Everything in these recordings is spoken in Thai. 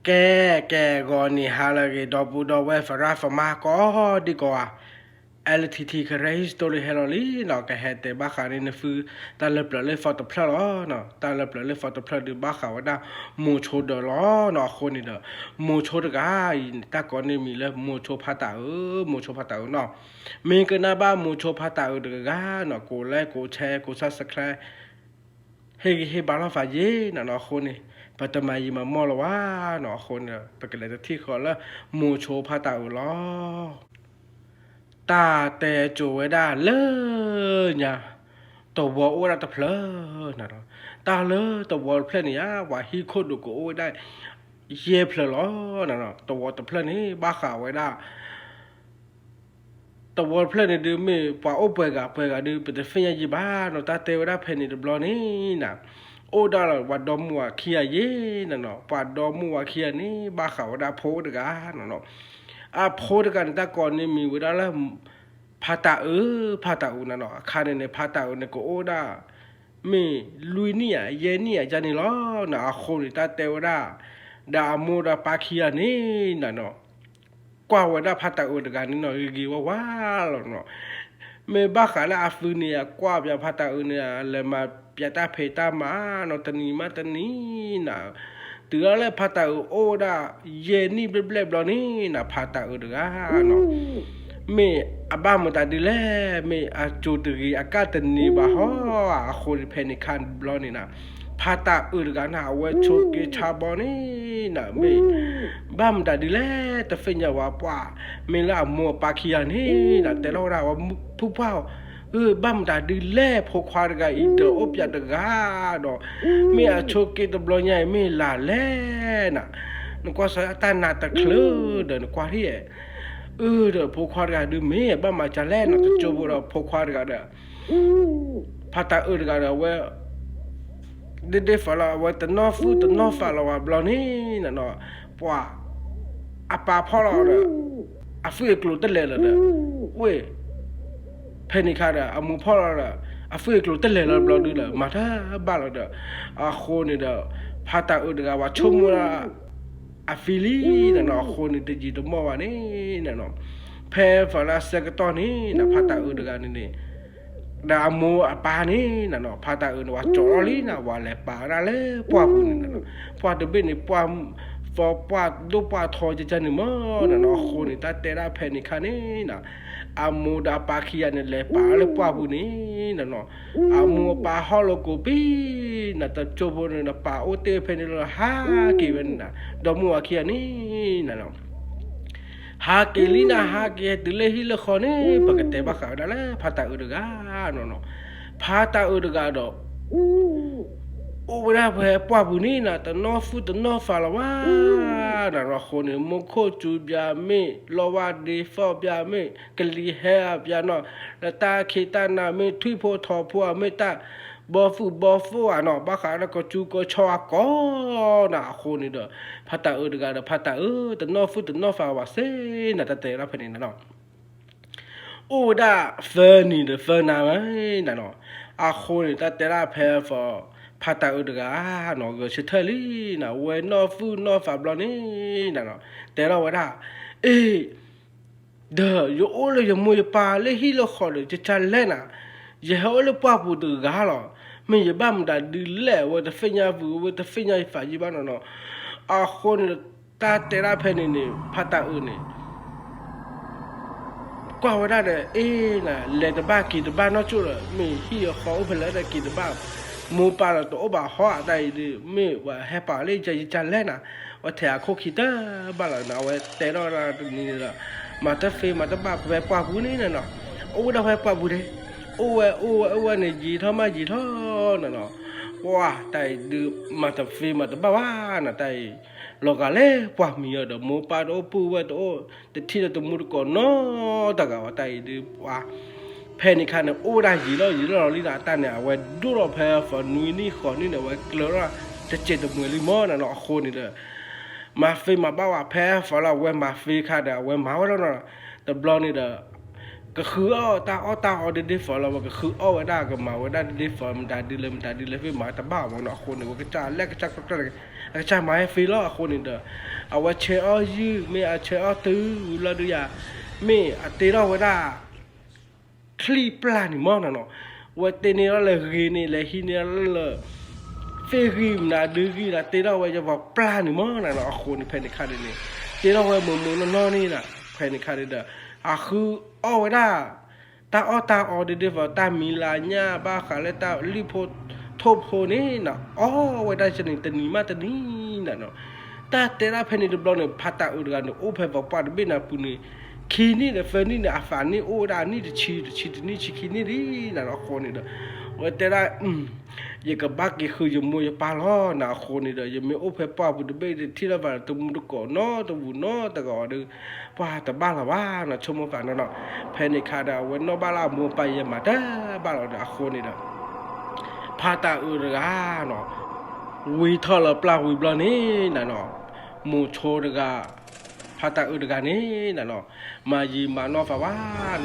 แกแกก่อนนี่ฮาลาเกดอบูดอเวฟราฟมาก็ดีกว่า LTT คเรสตัวเฮโรลีเนาะก็เฮเตบ้าขานี่นะฟื้ตาเล็บเลยฟอตเพลอเนาะตาเล็บเลยฟอตเพลดูบ้าขาว่าดามูโชดล้อเนาะคนนี่เด้อมูโชดกายตาก่อนนี่มีเลยมูโชพาตามูโชพาตาเนาะมีกันนะบ้ามูโชพาตาเด้อกาเนาะกูไลค์กูแชร์กูซับสไครบ์เฮบาลาฟาเยเนาะคนนี่ปัตตมายีมามอลว่าเนาะคนเนี่ยปกติที่ขอละมูโชพาตาล้อตาแต่โจไว้ได้เลยเนี่ยตัววัวโอ้ได้ตะเพลนะเนาะตาเลยตัววัวเพลนี่ว่าฮีโคดูกูโอ้ได้เย่เพลล้อนะเนาะตัววัวตะเพลนี่บ้าข่าวไว้ได้ตัววัวเพลนี่ดูมีป่าโอเปกะดูเป็นฟิญญาจีบ้าเนาะตาเตวได้เพนี่ดูบลอนี่นะโอ้ได้ละว่าดอมัวเคียเย่นะเนาะป่าดอมัวเคียนี่บ้าข่าวได้โพดกันเนาะโพดกันตาก่อนนี่มีเวลาละพาตาพาตานะเนาะคาเนี่ยพาตาเนี่ยก็โอ้ได้มีลุยเนี่ยเยเนี่ยจานี่ล้อนะคนนี่ตาเตวได้ดามูดาปาเคียนี่นะเนาะกว่าว่าได้พาตากันนี่เนาะกีว่าเนาะเมบ้าขาละอาฟูเนี่ยกว่าเปียพาตาเนี่ยเลยมาเปียตาเพตามาเนาะตนีมาตนีนะตืออะไรพาตาโอดาเยนี่เบลบลนี่นะพาตาเนาะเมอบามตาดิเลเมอาจูตรีอากาตนีบาฮออาคนเพนิคันบลนี่นะพาตากันหาเวชเกชาบอนี่นะเมบ้ามตาดิเลตะเฟญญาวาปวาเมละมัวปาคียานี่นะแต่เราว่าผู้เฝ้าบ้ามตาดิเลพกควาดกาอีเดอปยาตกาดอเมอาโชเกตบลใหญ่เมลาเลนะนกว่าสตานาตะคลืเดนกว่าที่เดอพกควาดกาดูเมบ้ามาจะแลนะตะโจบเราพกควาดกาเดพาตากาเดเวเดฟาลาว่าตนอฟูตนอฟาลาว่าบลอนี่นะเนาะปัวอาปาพอลาเดอาฟูกลูตเลละเดเว้เพนิคาเดอามูพอลาเดอาฟูกลูตเลละบลอดูละมาทาบาลาเดอาโคนี่เดพาตากาว่าชมุระอาฟิลีนะเนาะโคนี่เดจิตมอวานี่นะเนาะเพฟาลาเซกตอนี่นะพาตากานี่ดามูปานี่นะเนาะพาตาว่าจอลีนะว่าแลปาราเลปัวบุนี่นะเนาะปัวเดบินี่ปัวฟอปัวดูปัวทอจะนี่มั้งนะเนาะคนนี่ตาเตระเพนิคานี่นะอามูดาปาคียนี่แลปาเลปัวบุนี่นะเนาะอามูปาฮอลโกปีนะตะโจบนี่นะปาโอเตเพนิลฮากีเวนนะดอมูอาคียนี่นะเนาะฮาเกลีนาฮาเกตเลฮิลคอนี่ปกติบ้าข่าวนั่นแหละพาตากาโนโนพาตากาดอกโอ้เวลาเพอปัวบุนี่นะตนอฟูตนอฟาลาวานะรอคนมงโคจูบยาเมลวาดีฟอบยาเมกลีเฮบยาเนาะละตาเคตานาเมทุยโพทอพัวเมตาบอฟูอ่ะเนาะบ้าข่าวแล้วก็จูก็ชอก็นะคนนี่เด้อพาตากาดพาตาตนอฟูตนอฟาลาวาเซนะตะเตระเพนี่นะเนาะโอ้ดาเฟนี่เด้อเฟนาไหมนะเนาะอาคนนี่ตะเตระเพฟอพาตากาเนาะก็ชิเทลีนะเวนอฟูนอฟาบลอนี่นะเนาะแต่เราว่าเอเด้อโยโอเลยยมวยปาเลยฮิโลขอเลยจะจันเล่นะเยฮอเลยปาปูตกาหรอไม่ยบ้ามดาดิเล่ว่าจะเฟียฟูว่าจะเฟียฝ่ายบ้านเนาะอาคนตาเตระเพนี่พาตานี่กว่าว่าได้นะเลตบ้ากีตบ้านนอจุระมีฮิโอขออุปเลตกีตบ้ามูปาละตัวบ่าฮอได้ดิมีว่าแฮปาเลยจะจันเล่นะว่าแถวโคคิตาบ้าละนะว่าแต่เรานี่ละมาตะเฟมาตะบ้าแบบปาบุนี่เนาะโอ้ดาแบบปาบุเดโอ้เนี่ยจีท่อมาจีท่อนะเนาะว้าแต่ดูมาตะเฟมาตะบ้าว่านะแต่โลกาเล่ปามีอะเดมูปาโอปูว่าโตแต่ที่เราตัวมูดก่อนเนาะตะกะว่าแต่ดูว่าเพนิคานะโอ้ได้ยีแล้วลีลาตาเนี่ยว่าดูเราเพฟนุยนี่ขอนี่เนี่ยว่าเกลือจะเจ็ดมือลิมอนะเนาะโคนี่เด้อมาเฟมาบ้าว่าเพฟเราเวมาเฟคาเดเวมาว่าแล้วเนาะแต่บลอนี่เด้อ ก็คือตาเดฟอร์เราก็คือไว้ได้ก็มาไว้ได้เดฟอร์มันได้เฟมาตาบ้ามันเนาะคนนี่ก็จะแลกจักก็จะมาให้ฟรีแล้วคนนี่เด้อเอาว่าเชอยื้อไม่เอาเชอตื้อเราดูอย่าไม่เตะเราไว้ได้คลีปลานี่มั้งเนาะว่าเตนี่เราเลยฮีนี่เลยฮีนี่เราเลยเฟรีมนะดื้อกีนะเตเราไว้จะว่าปลานี่มั้งเนาะคนนี่เพนคาเดนี่เตเราไว้มือน้องนี่นะเพนคาเดเด้อคือไว้ได้ตาเดฟตามิลาญาบ้าขาเลตาลิโพทบโพนี่นะไว้ได้ชนิดนี้มาตนี้นะเนาะตาเตระเพนิดบล็อกเนี่ยพัตตาอุดกันโอ้เพบปาดเบนาปุนีคีนี่เนี่ยเฟนี่เนี่ยอาฟานี่โอ้ดานี่ชีนี่คีนี่ดีนะเนาะคนนี่เด้อว่าเตระยังกับบักยังคือยังมวยปาล้อนะคนนี่เด้อยังไม่โอ้เพปาบุดเบที่ละบาตมุดก่อนเนาะตะบุเนาะตะก่อนเด้อว่าแต่บ้านละว่านะชมกันเนาะเพนิคาดาวันนบ้านละมัวไปยังมาเด้อบ้านเราเด้อคนนี่เด้อพาตาอุดกันเนาะวิทอลปลาวิบลานี่นะเนาะมูโชดกาพาตาอุดกันนี่นะเนาะมายีมาเนาะฟ้าว่า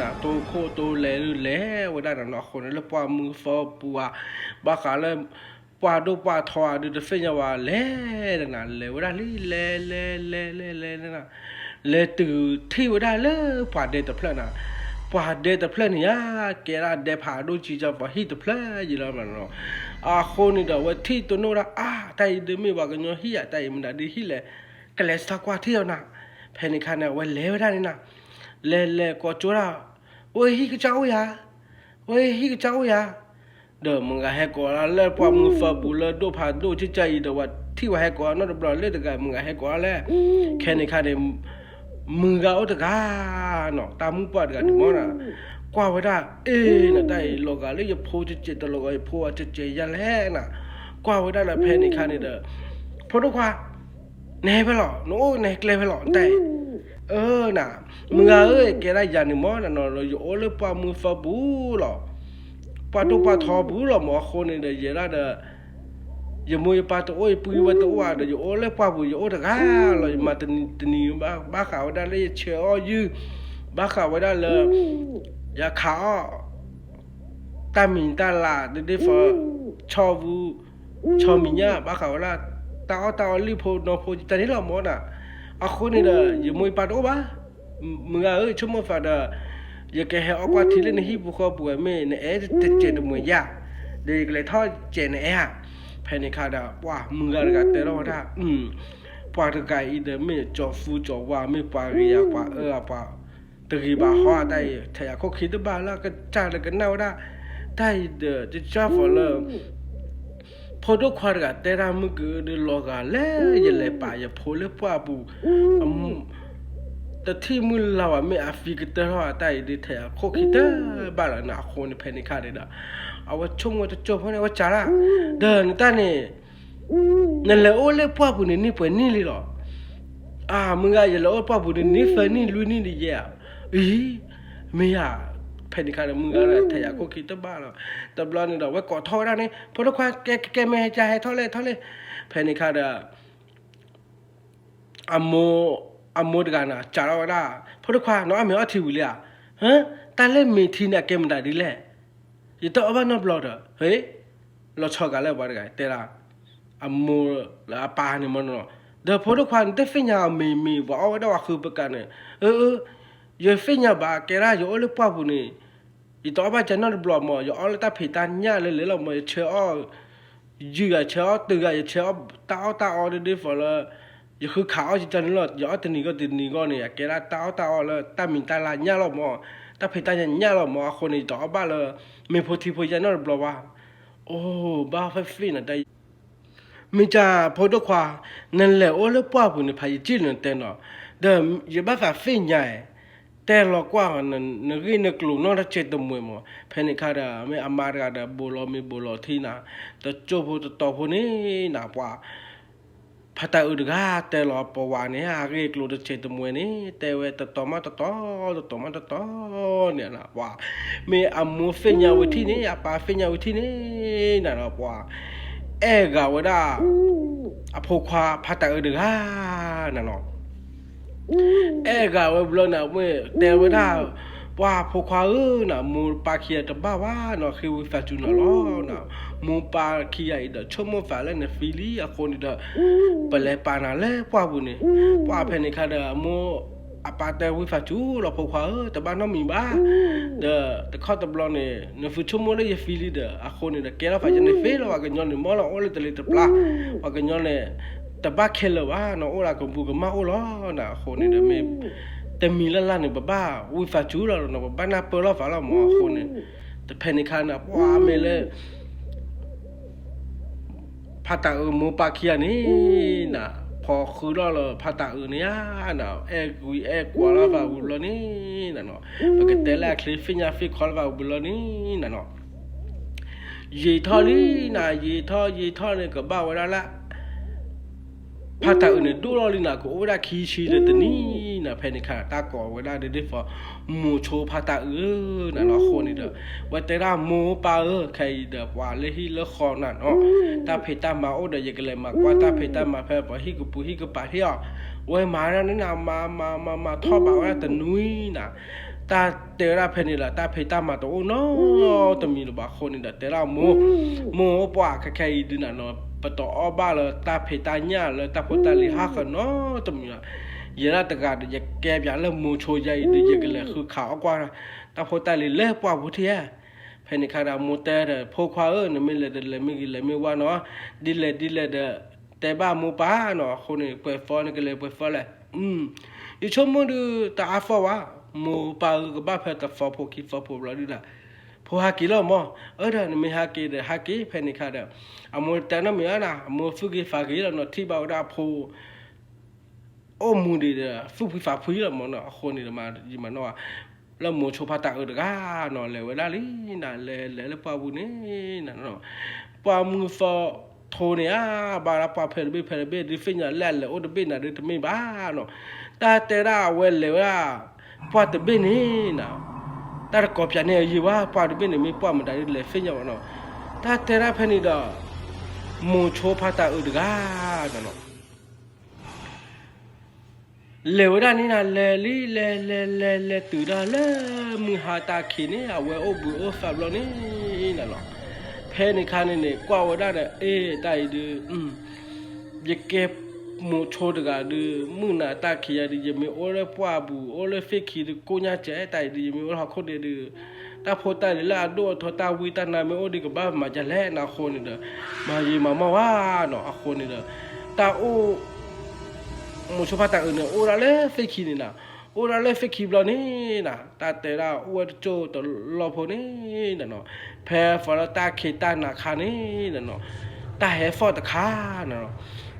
นะโตโคโตเลวันนั้นเนาะคนนี่ละปวามือฟอปัวบ้าขาเลยปวาดูปวาทอดูเดฟเนยว่าเล่นะเลวันนั้นเล่นะเลตือที่วันนั้นเลยปวาเดตเพลนะปวาเดตเพลนี่ยแกระเดพาดูจีจะปวาฮิตเพลยีแล้วมันเนาะคนนี่เด้อว่าที่ตัวโน้ละแต่เดี๋ยวไม่ว่ากันเนาะฮิแต่มันได้ฮิเลยก็เลยสักว่าที่เรานะเพนิคาเนี่ยว่าเล่วันนั้นนะเล่ก็จูระโอ้ยฮิกเจ้าอย่าโอ้ยฮิกเจ้าอย่าเด้อมึงก็ให้ก่อนแล้วพอมึงฟ้าบุลดูพาดูจิตใจเด้อว่าที่ว่าให้ก่อนนั่นบลอเล่ตะกายมึงก็ให้ก่อนแล้วแค่นี้ค่ะเนี่ยมึงก็เอาตะกาเนาะตามมึงปอดกันมั้งนะกว่าว่าได้น่ะได้โลกาเลยอย่าโพจิตตลกไอ้โพจิตยาแลน่ะกว่าว่าได้ละแพ้นี่ค่ะนี่เด้อพอทุกว่าแน่ไปหรอโน้แน่เกลไปหรอแต่น่ะมึงแกได้ยานี่มั้งน่ะเนาะอยู่โอเลยปามึงฟ้าบุหรอปาตุปาทอบุหรอหมอคนนี่เด้อเยอะเด้ออย่ามวยปาตัวโอ้ยปุยวัตว่าเดี๋ยวโอ้เล็กปาบุยโอ้ตะก้าเลยมาตนีบ้าขาวได้เลยเชื่อยื้อบ้าขาวได้เลยอย่าขาวตามินตาลาเดี๋ยวฟอชอบูชอมิญญาบ้าขาวละตาลิโพนอโพจิตานี่เราหมดอ่ะคนนี่เด้ออย่ามวยปาตัวบ้ามึงชั่วโมงฟ้าเด้ออย่าแกให้ออกว่าทีเล่นฮิบุคอบุยไม่เนี่ยเจ็ดมวยยาเดี๋ยวเลยทอดเจนเนี่ยเพนิคาดาว่ามึงก็เตะเราได้ปาตะกายอีเดไม่จอฟูจอว่าไม่ปาเรียปาปาตะกี้บาหัวได้ถ้าอยากเขาคิดบ้าแล้วก็จ่ายแล้วก็เน่าได้ได้เด้อจะจ้าฟอลเลยพอดูควาดก็เตะรามึงก็ดูโลกาเล่ยันเลยป่าอย่าพูดเลยป่าบูแต่ที่มึงเราไม่อาฟิกเตอร์ว่าได้ดีถ้าอยากเขาคิดบ้าแล้วนะคนเพนิคาเด้อเอาว่าชงว่าจะจบเพราะเนี่ยว่าจ้าละเดินตาเนี่ยนั่นแหละโอ้เล็กพ่อปุ่นนี่เปิดนี่เลยหรอมึงก็อย่าละโอ้พ่อปุ่นนี่เฟนี่ลุยนี่ดิเย่ไม่อยากเพนิคามึงก็ถ้าอยากก็คิดบ้าแล้วแต่บลอนนี่เราว่าก่อท่อได้เนี่ยเพราะทุกคนแกไม่ให้ใจให้ท่อเลยเพนิคาเด้ออโมดกันนะจ้าเราได้เพราะทุกคนน้องไม่เอาทีวิเลยฮะแต่เล่นมีทีเนี่ยแกมันได้ดีเลยยี่ตัวบ้านนบล็อกเฮ้ยเราชอบกันเลยบ้านกันแต่ละมูละปานี่มันเนาะเดี๋ยวพอทุกคนได้ฟิญญามีว่าเอาได้ว่าคือประกันเนี่ยอยู่ฟิญญาบ้าแกได้อยู่อะไรป้าบุนี่ยี่ตัวบ้านจะนบล็อกมั้งอยู่อะไรตาผิดตาเนี่ยเลยเราไม่เชื่อยืดเชื่อตื่นเชื่อตาเดี๋ยวพอละอยู่คือข่าวจะจันเลยอยู่ตัวนี้ก็เนี่ยแกได้ตาเลยตามินตาลาเนี่ยเรามั้งตาผิดตาเนี่ยเรามั้งคนนี้ตัวบ้านเลยมีพอที่พอจะนอนบล็อกว่าโอ้บ้าไฟฟินอ่ะได้มิจ้าพอดูขวานั่นแหละโอ้แล้วป้าปุ่นพายจีนเต้นเนาะเดี๋ยวอย่าบ้าฝ่าฟินใหญ่แต่หลอกว่านั่นนึกนึกลุ่นนอกเจ็ดตัวมวยมั้งเพนิคาดาไม่อามาร์กาดาโบโลที่น่ะแต่โจพูดต่อพูนี่น่ะว่าพัตตาอุดกาแต่หลอกปวานี่อาเกกลุ่นเจ็ดตัวมวยนี่แต่เวตต่อมาเนี่ยนะว่าไม่อามูฟินยาวิธีนี้อาปาฟินยาวิธีนี้น่ะนะว่ากาวดาพกควาพัตตาอุดกาน่ะเนาะกาวบลอนะเมื่อแต่ว่าพ ว่าพวกเขาน่ะมูปาเคียตบ้าว่าเนาะคือวิฟาจูน่ะล้อน่ะมูปาเคียอีเดชมฟาเลนฟิลีอะคนอีเดเปเลปานาเลปว่าบุนี่ว่าเพนิคาเดมูอาปาเตวิฟาจูเราพวกเขาแต่บ้านน้องมีบ้าเดข้อตบลอเนี่ยเนฟิชมเลยยฟิลีเดอะคนอีเดแกเราฟาจันเนฟิลว่ากันย้อนเนี่ยมอลโอเลตเลตปลาว่ากันย้อนเนี่ยแต่บ้าเคลว่าเนาะโอลากบุกมาโอล้อน่ะคนอีเดไม่แต่มีละเนี่ยบ้าวิฟาจูเราเนาะบ้านน่ะเปิดล้อฟ้าเราหมอคนเนี่ยแต่เพนิคาน่ะว่าเมเลพาตามูปาเคียนี่น่ะพอคือเราพาตาเนี่ยน่ะกุยกว่าเราว่าบุลนี่น่ะเนาะปกติแล้วคลิปฟิญญาฟิคอลว่าบุลนี่น่ะเนาะยีทอลี่น่ะยีทอเนี่ยก็บ้าเวลาละพาตาเนี่ยดูเราลีน่ะก็โอ้ได้ขี้ชีเลยตนี่น่ะเพนิคาตาก่อเวลาเด็ดฟอมูโชพาตาน่ะเนาะคนนี่เด้อว่าแต่ละมูปาใครเด้อว่าเลยฮิเลคอน่ะเนาะตาเพตามาโอเดยกเลยมากว่าตาเพตามาเพบฮิกปุฮิกปาเฮียเว้ยมาแล้วนี่น่ะมาทอบว่าตะนุยน่ะตาเตระเพนี่ล่ะตาเพตามาโตเนาะตะมีลบาคนนี่เด้อแต่ละมูปว่าใครดิน่ะเนาะปะตอบ้าเลยตาเพตาญาเลยตาพตาลิฮักเนาะตะมียาตะกาเดแกบยาละมูโชใหญ่เดยกเลยคือขาวกว่าตาพตาลิเล่ปว่าบุเทียเพนิคารามูเตอร์พวกเขาเนี่ยไม่เลยไม่ว่าเนาะดิเลเดแต่บ้ามูป้าเนาะคนนี้เปิดฟอนก็เลยเปิดฟอนเลยอีชมมือดูตาอาฟว่ามูป้าก็บ้าเพื่อตาฟอพวกคิดฟอพวกเราดีละพวกฮักกี้แล้วมั้งเดี๋ยวไม่ฮักกี้เพนิคาราอามูแต่นั่นไม่อะนะอามูฟุกิฟากี้แล้วเนาะที่บ้าเราพูโอ้มูดีเด้อฟุกิฟาพูแล้วมั้งเนาะคนนี้มาจีมันเนาะแล้วมูโชพาตากาเนาะเลยเวลาลีน่ะเลยปาบุนี่น่ะเนาะปามูฟอโทเนี่ยบาราปาเพลเบดิฟิญญาเลโอเดเบน่ะดิตไม่บ้าเนาะตาเตระเวลเลยว่าปาตเบนี่น่ะตากอบยาเนี่ยยีว่าปาตเบนี่ไม่ปามันได้เลยฟิญญาเนาะตาเตระเพนี่ดอมูโชพาตากาเนาะเลวด้านนี้นะเลตื่นได้เลมึงหาตาขีนี่เอาไว้โอ้บุโอ้ฟับลนี่นั่นหรอเพนิคานี่กว่าว่าได้ตายดูยเก็บมูโชดกาดูมึงน่ะตาขียดีจะมีโอเลปวาบูโอเลเฟคีดูกูญาเจ๊ตายดีมีโอลาโคเดดูตาโพตาลิลาดูทอตาวิตานาเมโอดีกับบ้ามาจะแล่นาโคนี่เด้อมายีมาว่าเนาะโคนี่เด้อตาโอมูชพาตาเนี่ยโอราเลเฟคีนี่นะโอราเลเฟคีบลอนี่นะตาเตระอวดโจตลอพนี่นะเนาะแพฟอลตาเคตานาคานี่นะเนาะตาเฮฟอตคานะเนาะ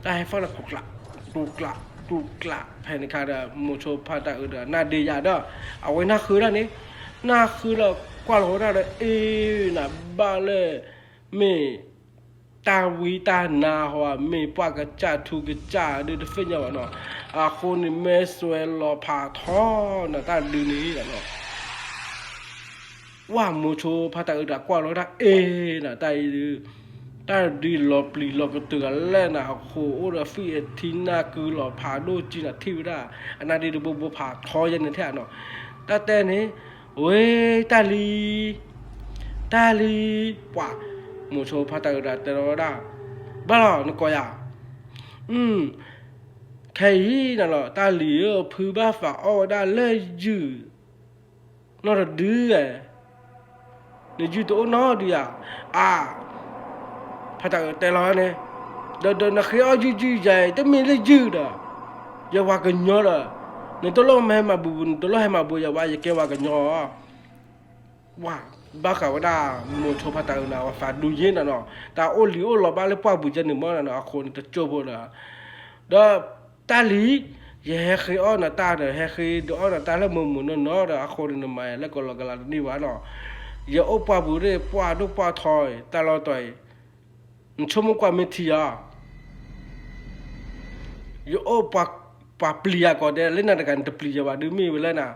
ตาเฮฟอตกุกละแพนิคาดามูชพาตานาเดียดเอาไว้น่าคือแล้วนี่น่าคือแล้วกว่าเราได้นะบ้าเลยเมตาวีตานาหัวไม่ปากกจ่าถูกจ่าดูดฟิญญาเนาะคนนี้ไม่สวยหล่อผ่าท้อนะตาดูนี้เนาะว่ามูโชพาตากว่าเราได้นะตาดีหล่อปลีหล่อกระเตือแล้วนะโคโอราฟีทีน่าคือหล่อผ่าโดจีน่ะที่ได้อันนั้นดีดูบ่ผ่าท้อยันนี่แท้เนาะแต่นี้เว้ยตาลีป่ามูโชพาตาเตโรดาบ้าหรอนกอยาใครนั่นหรอตาเหลียวพื้นบ้าฝาอ้อได้เลยยืดนอร์ดื้อเนี่ยยืดตัวนอดีพาตาเตโรเนี่ยเดินนักเรียนยืดใหญ่แต่ไม่เลยยืดอย่าว่ากันยอละเนี่ยตัวเราไม่ให้มาบุญตัวเราให้มาบุญอย่าว่าอย่าแกว่ากันยอว่าบ้าเขาว่าได้โมโชพาตาเนาะฝาดูเย็นเนาะแต่โอลิโอหล่อบ้าเลยป้าบุญจะหนึ่งมั้งเนาะคนจะจบเลยเด้อตาลีเฮ้คืออ้อนตาเด้อเฮ้คือดูอ้อนตาแล้วมุนเนาะเด้อคนนึงมาแล้วก็ละนี่วะเนาะอย่าโอป้าบุญเลยป้าดูป้าถอยตาเราต่อยชมกว่าเมทีอ่ะอย่าโอป้าเปลี่ยก็ได้เล่นอะไรกันจะเปลี่ยว่าดูมีเวลาน่ะ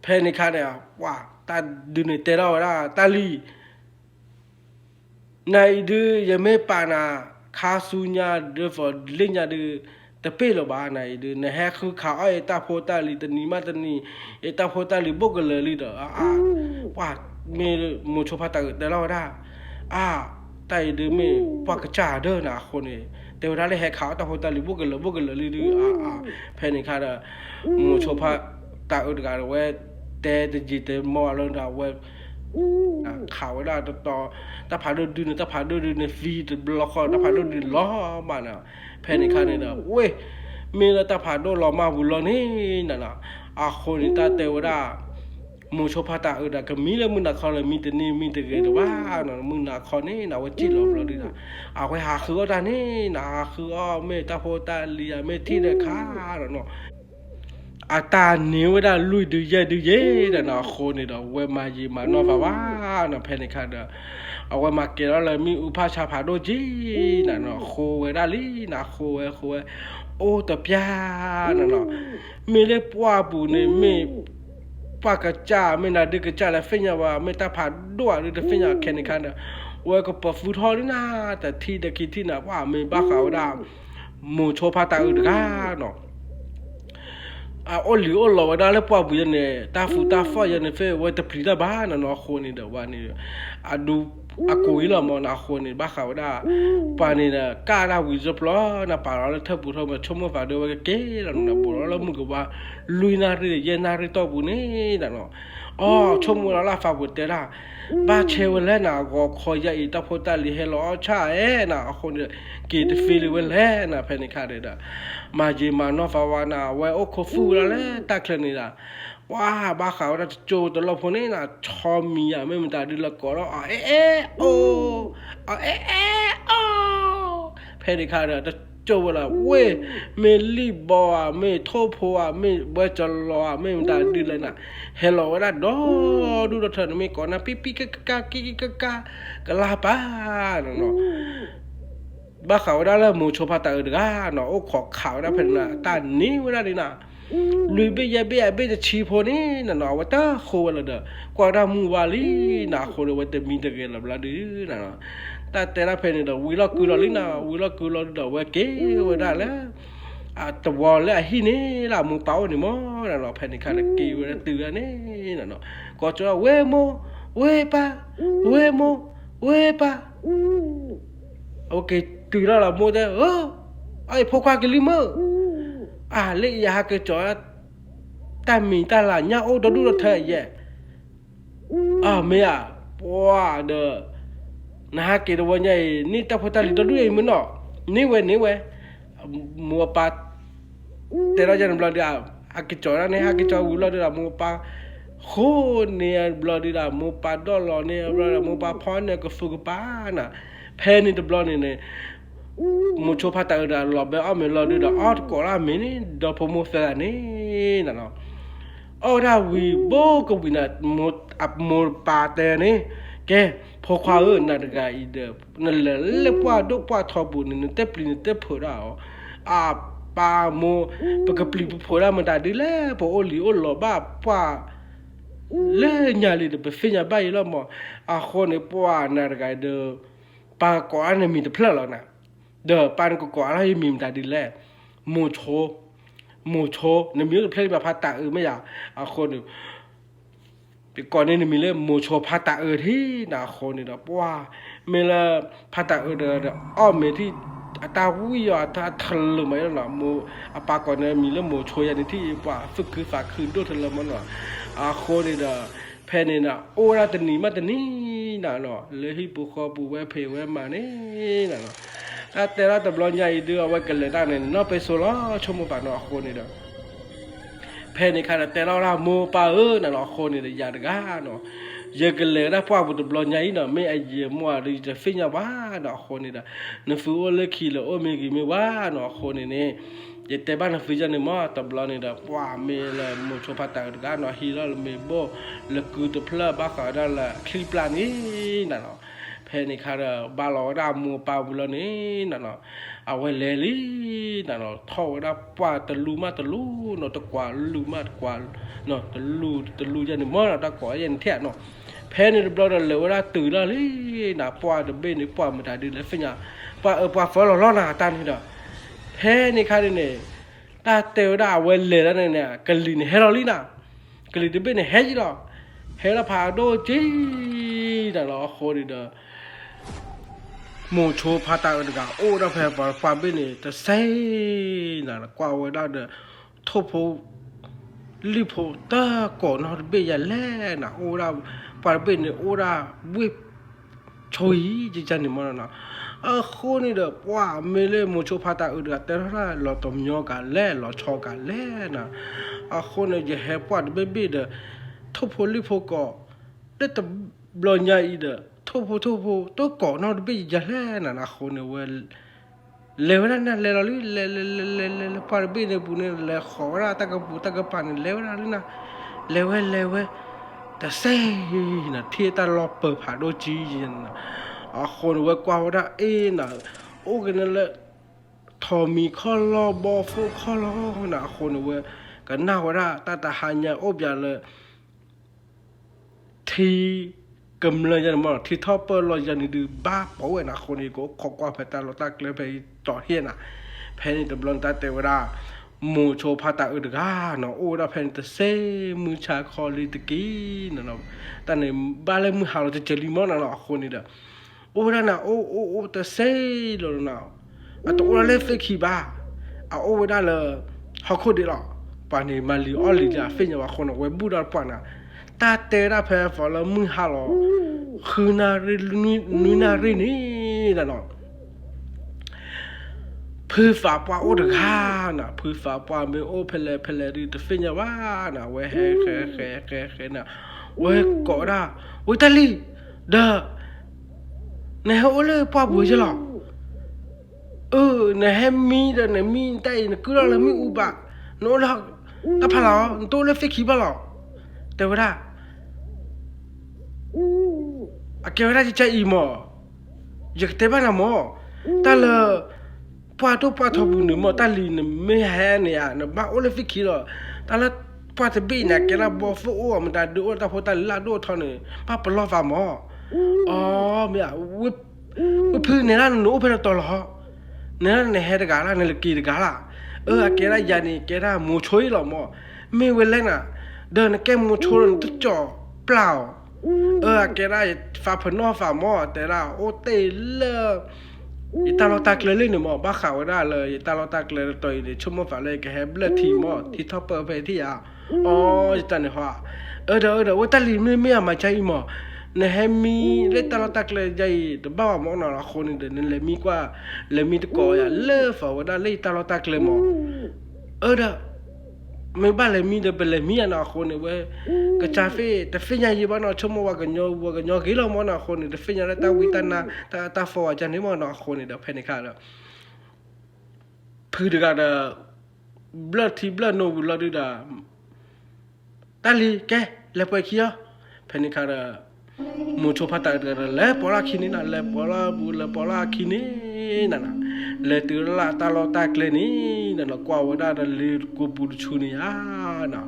เพนิคาเนี่ยว่าตาดูในเตระว่าตาลีในดูยังไม่ปานาคาสุญญาเดฟลิญญาดูแต่ te pelo ba na de ne ha khu kha ai ta pho ta li tani ma tani e ta pho ta li bok le li da wa me mo cho pha ta de la da tai de me pa ka cha de na kho ne te da le ha kha ta pho ta li bok le li de phe ni kha da mo cho pha ta u da we te de ji te mo lo da we khảo ra ta phá được đi ta phá được đi vì block ta phá được đi lo mà nè panic này nè ui mình là ta phá được lo mà vui lo nè nè khôn ta tiêu ra mua cho phá ta ở đây cái mình là mình đã khó là mình tự nhiên mình tự gây được quá nè mình đã khó nè nào có chỉ lo đi nè cái hà khứ ra nè nè khứ mẹ ta phô ta lia mẹ thi được khá rồi nè ta nếu đã lui được dễ là nó khôn này đó quay mà gì mà nó vào quá nó panic đó quay mà kia đó là mình upa cha phá đôi gì là nó khô cái đó lý là khô ô tập ya là nó mình lấy qua bù này mình pa cái cha mình là được cái cha là phê nhà và mình ta phá đôi được phê nhà kia này khăn đó quay cái bắp phút thôi naแต่ที่ตะกี้ที่น่ะว่าmìnhบ้าเขาได้หมูโชพาตาอื่นกันเนาะoli ola da le pa bu yene ta fu ta fa yene fe wa ta pri da ba na no khoni da wa ni adu ako ila mo na khoni ba kha da pa ni na ka da wi zo plo na pa la the bu tho ma chom ma fa do ke la na bo la mu ko ba lui na ri ye na ri to bu ni da no chom mo la fa bu te da ba che we le na go kho ya I ta pho ta li he lo cha na khoni ke te fe le we le na phe ni kha de da mà gì mà nó vào vào nào vậy ô khó phu là đấy ta kêu này là wow ba khảo đã trâu từ lâu này là cho mi à mấy mình ta đi là có đó phải đi khai ra trâu là quê mấy li bò à mấy thô phô à mấy bơi cho lo à mấy mình ta đi lên nè hello đó đó đu đó thằng mấy con na pi pi ka cái la ba nó ba khảo đó là một số phát tài được nó khó khảo đó phải là ta níu ra đi nè lùi bây giờ chỉ phô ní là nó ta khô là được qua ra mua vali nè khô được vậy mình tự nhiên là đi nè ta tên là phải là vui lo cứ lo đầu vậy kế vậy đó là tập vào là hi ní là mua táo này mó là nó phải là kỳ vậy từ này là nó có chỗ là quê pa ok từ đó là mua thế ai phô qua cái lim lấy ra cái chỗ ta mình ta là nhau đó đúng là thế vậy mẹ wow đờ na cái đồ này ni ta phải ta đi đó đúng là mình nó ni vậy mua pa thế đó cho nên là đi cái chỗ này cái chỗ ulo đi là mua pa khô nè blo đi là mua pa đô la nè blo là mua pa phone nè cái phụ pa nè penny the blo nè một số phát tài là lọp bé mình lo đi đó có là mình đó phải mua xe này nè nó ra vì bố cũng vì là một bà tè này cái phô khoa nè cái đó nè là qua đâu qua thọ bún nè tép phở đó bà mua bà cái plei phở đó mình đã đi lẽ bà oli lọ bà qua lẽ nhà đi được phải nhà bay lắm mà con này qua nè cái đó bà có anh em mình được phở rồi nè đờ pan có là mình đã đi lẽ mua chô nếu miếng plei mà phát tạ mấy à con này cái con này mình lấy mua chô phát tạ thì là con này đó wow mình là phát tạ đó mình thì ta vui ta thằng lừa mấy là mua ba con này mình lấy mua chô vậy thì wow phức cứ phá khứ đôi thằng lừa mấy là con này đó phe này là ra từ ní mà từ ní là nó lấy hi bù kho bù ve phê ve mà này là nóแต่ละตบลอนใหญ่ดื้อไว้กันเลยตั้งเนี่ยนอกไปโซล่าชมป่าหนอคนนี่เด้อเพนนี่ค่ะแต่ละโมป่าน่ะหนอคนนี่เด้อยาดกาเนาะเยอะกันเลยนะพวกบุตรบลอนใหญ่เนาะไม่ไอเยี่ยมัวดิจะฟิญญาบ้าหนอคนนี่เด้อนฟูโอเล็กขี้เลยโอเมกิไม่ว่าหนอคนนี่เนี่ยเจตบ้านฟิญญาเนี่ยมาตบลอนนี่เด้อว่าเมละโมชพาตากาเนาะฮีโร่เมโบละกูตพลบ้าขาได้ละคลิปลานี่น่ะเนาะเพนี่ค่ะบาลอดามูปาบุลนี่นั่นเนาะเอาไว้เลลี่นั่นเนาะท่อดาปว่าตะลูมาตะลูเนาะตะกว่าลูมากว่าเนาะตะลูยันนี่มอตะกว่ายันแท้เนาะเพนี่บลอดเลวดาตื่นละลี่น่ะปว่าตะเบนี่ปว่ามันได้ดีเลยฟิญญาปว่าฟอลอน่ะตันนี่เด้อเพ แฮ่นี่ค่ะนี่ตาเตวดาเวลเลแล้วเนี่ยกะลีนี่เฮรอลีน่ะกะลีดิเบเนี่ยเฮจิล่ะเฮละพาโดจีน่ะล่ะโคดิเดมูโชพาตาดกาโอดาเพปาปาเบนี่ตะเซน่ะกว่าเวดาเดทบโพลิโพตาก่อนฮอดเบยาแลน่ะโอดาปาเบนี่โอดาเวช่วยจิจันนี่มันนะအခုနေတဲ့ပွားမေလေမချိုဖတာဥဒတဲ့ရလော်တမျောကလဲလော်ချောကလဲနာအခုနေဟဲပွားဘေဘီတဲ့ထုပ်ဖို့လိဖို့ကောတဲ့တဘလညာဤတဲ့ထုပ်ဖို့တော့ကောနော်ဘေကြလဲနာအခုနေဝဲလေဝရနာလေလော်လီလေပါဘေတဲ့ဘူးနေလေခေါ်ရတကပူတကပန်လေဝရလီနာလေဝဲแต่เซ่น่ะที่ตลอดเปิดผาโดจีน่ะคนเวกว่าว่าน่ะโอ้กันนั่นแหละทอมีข้อลอบอฟูข้อลอน่ะคนเวกันน่าว่าตาหันยาอบยาเลยที่กำลังจะมาที่ท็อปเปอร์ลอยยันดื้อบ้าเป๋าน่ะคนนี้ก็ขอกว่าไปตาเราตากเลยไปต่อเฮียน่ะแพนี่ตะบลอนตาเตวดามูโชพาตาอึดกาเนาะโอดาเพนตะเซมือชาคอลิตะกีเนาะแต่ในบ้านเลยมือหาเราจะเจลิมอนเนาะคนนี้เด้อโอดานะโอตะเซโลเนาะอะตัวเราเล่นเฟคีบ้าอะโอดาเลยฮอกโคดิล่ะปานี่มาลีออลีจ้าเฟญว่าคนเวบูดาปานะตาเตระเพฟอลมือหาเราคือนารินุนารินี่เนาะพือฝาปวาโอดกาน่ะพือฝาปวาเมโอเพลดิตะฟิญญาว่าน่ะเวเฮน่ะเวกอดาเวตาลีเดะเนโอเลปวาบุจล่ะเนเฮมีเดเนมีไตเนกุลาละมีอุบะโนละตะพะลาโตเลฟิคิบะล่ะแต่ว่าอะเกวราจิใจอีหมออยากเตบะนะหมอตะเลปาตัวปาทบุนมอตาลีนไม่แห่เนี่ยนะบ้าโอเลฟิกิโลตาละปาตบีนะแกละบอฟูโอมันตาดูตาพอตาลาดูทอนี่ปาปลอฟามออ๋อเมียวิพื้นเนี่ยละหนูเพลตลอเนี่ยเนี่ยเฮดกาละเนี่ยกีดกาละแกละยานี่แกละมูช่วยหรอมอไม่เวลน่ะเดินแกมูช่วยตุจ่อเปล่าแกละฟาพนอฟามอแต่ละโอเตเลอีตาเราตักเลยเนี่ยมอบ้าข่าวได้เลยอีตาเราตักเลยตัวนี้ชั่วโมงฝ่าเลยก็แฮบเลทีมอที่ท็อปเปอร์ไปที่อ๋ออีตาเนี่ยว่าเดี๋ยวว่าตาลีไม่มาใช่มอเนี่ยแฮมีเลยตาเราตักเลยใจแต่บ้ามองหน่อยคนเดินนั่นเลยมีกว่าเลยมีตะกอยเลิกฝ่าว่าได้เลยตาเราตักเลยมอเด้อไม่บ้าเลยมีเดเป็นเลยมีอันนั้นคนเนี่ยเว้ยก็จะเฟ่แต่เฟ่ยังยี่บ้านเราชั่วโมงว่ากันยอกี่เรามองหน้าคนเนี่ยแต่เฟ่ยังได้ตาวิตานาตาฟอจันนี่มองหน้าคนเนี่ยเดี๋ยวเพนิคาแล้วพื้นกันบลัดที่บลัดโนบุลาดูดาตาลีแกเล็บไปขี้อ่ะเพนิคาแล้วมูชพัตตากันเล็บปลาขี้นี่นะเล็บปลาขี้นี่นั่นน่ะเลตือละตาเราตากเลยนี่นั่นละกว่าว่าได้เลยกูบูชูนี่น่ะน่ะ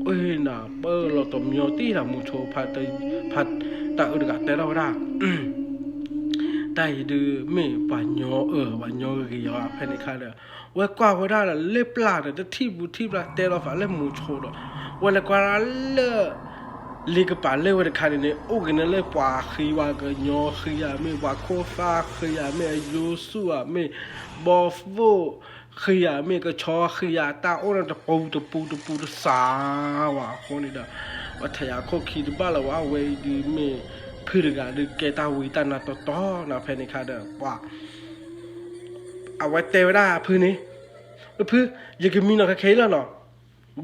เปิดเราต้องมีตีละมูโชพัตาอึดกะแต่เราได้แต่ดูไม่ปัญญาปัญญากี่อย่างเพนิคาเลยว่ากว่าว่าได้เล็บปลาแต่ที่ปลาแต่เราฝันเล็บมูโชดว่าแล้วกว่าลีกป่าเล่ว่าจะขายเนี่ยโอ้กันนั่นเลยป่าขี้ว่ากันยอขี้ยาไม่ว่าโคฟ้าขี้ยาไม่ยูสุอ่ะไม่บอฟโวขี้ยาไม่ก็ชอขี้ยาตาโอ้นั่นตะปูสาว่ะคนนี้เด้อว่าถ้าอยากเขาคิดบ้าแล้วว่าเวดีไม่พื้นกันดูเกตาวิตานาต่อนะเพนิคาเด้อว่าเอาไว้เตะได้พื้นนี้พื้นยังก็มีหน่อยแค่แล้วเนาะ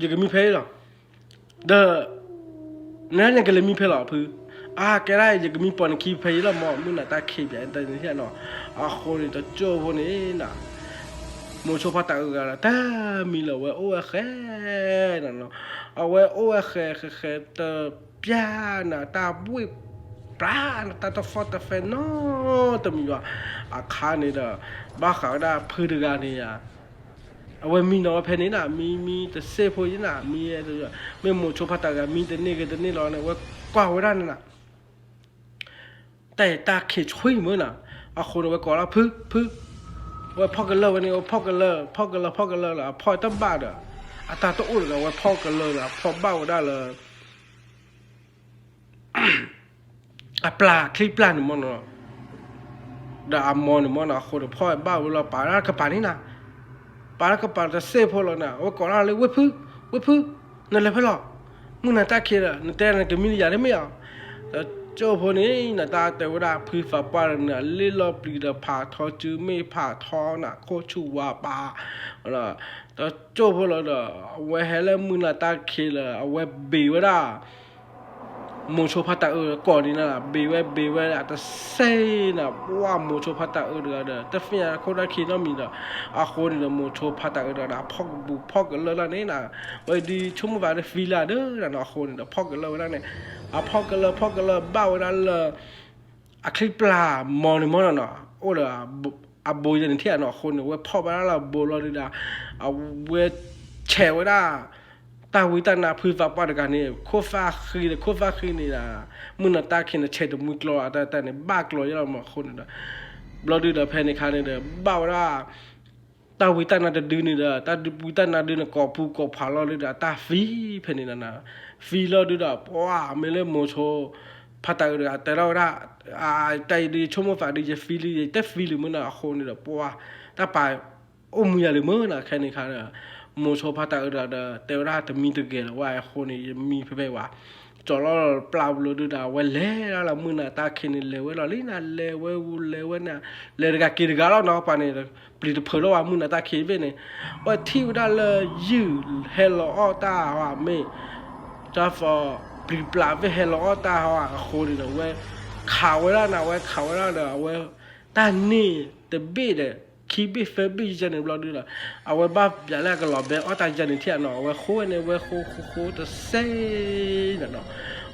ยังก็มีเพลหรอเด้อนั่นยังก็เลยมีเพลอพื้แกได้ยังก็มีปอนคีเพลแล้วมอมึงน่ะตาคีแบบแต่นี่เนาะคนนี้ตะโจ้คนนี้น่ะมูโชพัตตากันแต่มีแล้วว่าโอ้แค่นั่นเนาะเอาไว้โอ้แค่ตะปีน่ะตาบุยปลาตาฟอตเฟนเนาะแต่มีว่าคานี่เด้อบ้าขาวได้พื้นกันนี่เอาไว้มีน้อยเพนี่น่ะมีแต่เซฟพวกนี้น่ะมีอะไรไม่มูโชพัตตากันมีแต่นี่รอเนี่ยว่ากว่าไว้ด้านนั่นน่ะแต่ตาเขยช่วยมั้งน่ะคนเอาไว้ก่อนละพึ่ ว่าพ่อกันเลยวันนี้ว่าพ่อกันเลยล่ะพ่อต้องบ้าเด้ออาตาต้องอุ่นเลยว่าพ่อกันเลยล่ะพ่อบ้าได้เลยอะปลาคลิปปลาหนึ่งมันเนาะดาอามอนหนึ่งมันนะคนพ่อบ้าเวลาปลาแล้วก็ปลานี่นะปลาแล้วก็ปลาจะเซ่พอแล้วนะว่าก่อนอะไรเว้ยพึ่งนั่นแหละเพื่อนหรอมึงน่าตาเคียร์นั่นแต่นั่นก็มีอย่างได้ไหมอ่ะแต่เจ้าพวกนี้น่าตาแต่ว่าพื้นฟ้าปลาเนี่ยเลี้ยปลีดผ่าทอจื้อไม่ผ่าทอน่ะโคชูว่าปลาอะไรแต่เจ้าพวกเราเด้อเว้ยเฮลมึงน่าตาเคียร์เอาไว้บีว่าได้มูโชพัตตาก่อนนี้นะบีไว้อะแต่เซ่นะว่ามูโชพัตตาเด้อแต่ฟิล์มคนนั้นคิดน้ำมีเด้ออาคนนี้มูโชพัตตาเด้อนะพอกกันเลยละนี่นะไว้ดีชุ่มว่าได้ฟิลาเด้อนะคนนี้พอกกันเลยละนี่พอกกันเลยบ้าวันเลยคลิปปลามอนี่เนาะโอ้เด้อโบยนี่ที่อ่ะเนาะคนนี้เว้ยพอกไปแล้วโบลอดีนะเว้ยแฉไว้ได้ตาวิตานาพื้นฟ้าปาดกันนี่โคฟ้าขี้นี่นะมึงน่ะตาขี้น่ะเช็ดมือกลัวแต่เนี่ยบ้ากลัวยังเรามาคนน่ะบลอดูเด้อแพนิคานี่เด้อบ้าว่าตาวิตานาเดือนี่เด้อตาวิตานาเดือนกอปูกอผาลอเลยเด้อตาฟีแพนินะฟีลอดูเด้อว้าเมเลโมโชพัตตาเด้อแต่เราได้ใจดีชมฟ้าดีจะฟีลีแต่ฟีลีมึงน่ะคนนี่เด้อว้าตาไปโอ้มึงอย่าเลยมึงน่ะแค่นี้ค่ะโมโชพัตตาเด้อแต่ว่าแต่มีตะเกียว่าคนนี้มีเพ่ว่าจอลปลาบลูดูดาเวลเล่ละมึงน่ะตาคินเลเวลลิน่ะเลเวน่ะเลกะกิรกาลเนาะปานี่ปลิดเพลว่ามึงน่ะตาคิเวนี่ว่าที่ว่าละยูเฮลออตาว่าเมจาฟอปลิปลาเวเฮลออตาว่าคนนี่เว้ยข่าวแล้วนะเว้ยข่าวแล้วเด้อเว้ยตานี่ตะบีเด้คีบีเฟบีจันนี่บลอดูละเอาไว้บ้าอย่าแลกกันหรอเบอตาจันนี่ที่อ่ะเนาะเว้ยโคเนี่ยเว้ยโคตะเซ่น่ะเนาะ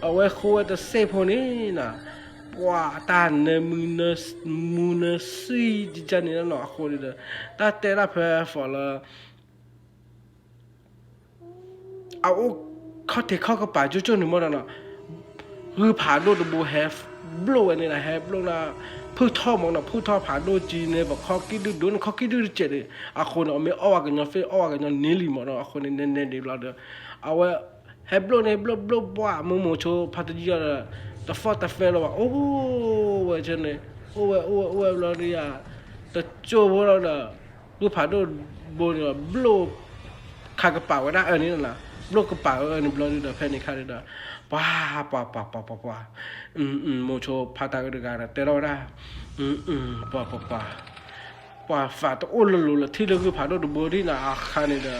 เอาไว้โคตะเซ่พวกนี้น่ะว่าตาเนมูเนซีจันนี่น่ะเนาะโคนี่เด้อตาเตระเพอฟอละเอาเขาเทเข้ากับป่าจู่ๆนี่หมดแล้วเนาะคือผาโดดบูเฮฟบลูอันนี้นะเฮฟบลูนะผู้ท่อมองนะผู้ท่อผาโดจีเนี่ยบอกเขาคิดดูโดนเขาคิดดูเจ็ดเลยอาคนเอาไม่ออกกันเนาะเฟอออกกันเนาะนิลิมเนาะอาคนเนี่ยเน้นๆดีเราเด้อเอาไว้เฮฟบลูเนี่ยบลูบ้ามึงโมโชพัตจิอะไรแต่ฟอแต่เฟลว่าโอ้เว้ยเจเนี่ยโอ้เว้ยเราเนี่ยแต่โจ้พวกเราเนี่ยคือผาโดบนเนี่ยบลูขากระเป๋าก็ได้นี่น่ะบลูกระเป๋านี่บลูเนี่ยแพนิคาเนี่ยป้าโมโชพาตากระดาแต่เราได้ป้าฝาตโอ้ลุละที่เราคือผ่านดูบอดี้นะอาคานี่เด้อ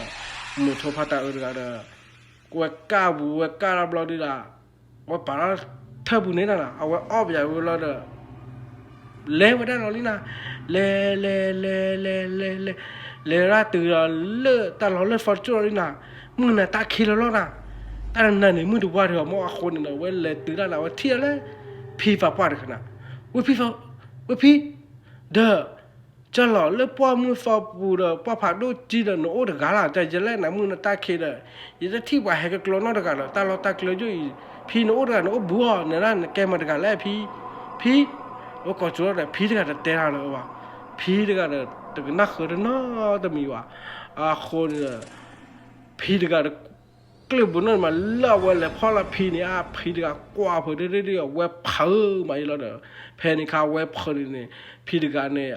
โมโชพาตากระดากูก้าบูก้าเราบลอดีละว่าป่าเธอบุญนี่นะเอาไว้อ้อมใหญ่เวลาเด้อเล่ไว้ได้หรอนี่นะเล่ราตื่นเล่แต่เราเล่ฟอร์จูนี่นะมึงน่ะตาคิดแล้วนะแต่นั่นนี่มึงดูว่าเถอะมั่วคนนี่นะเว้ยเล่ตื่นแล้วว่าเที่ยเลยพี่ฟ้าป่าเด็กนะเว้ยพี่เด้อจะหล่อเล่ป้อมึงฟ้าปูเด้อป้าผัดดูจีเด้อโน้ตกาลาใจจะเล่นนะมึงน่ะตาคิดเลยยิ่งจะที่ว่าให้กับกลอนนเด็กกันตาเราตากเลยจุ้ยพี่โน้ตกันโน้ตบัวเนี่ยนั่นแกมาเด็กกันแล้วพี่ว่าก่อนจุดอะไรพี่เด็กกันเตะอะไรวะพี่เด็กกันเด็กนักเรียนน่ะแต่มีว่าคนพี่เด็กกันกลุ่มนั้นมาเล่าว่าเลยพอละพี่เนี่ยพี่เด็กกว่าเพื่อเรื่อยๆเว็บเพิ่มมาอีกแล้วเด้อแพนิคาเว็บเพิ่มนี่พี่เด็กกันเนี่ย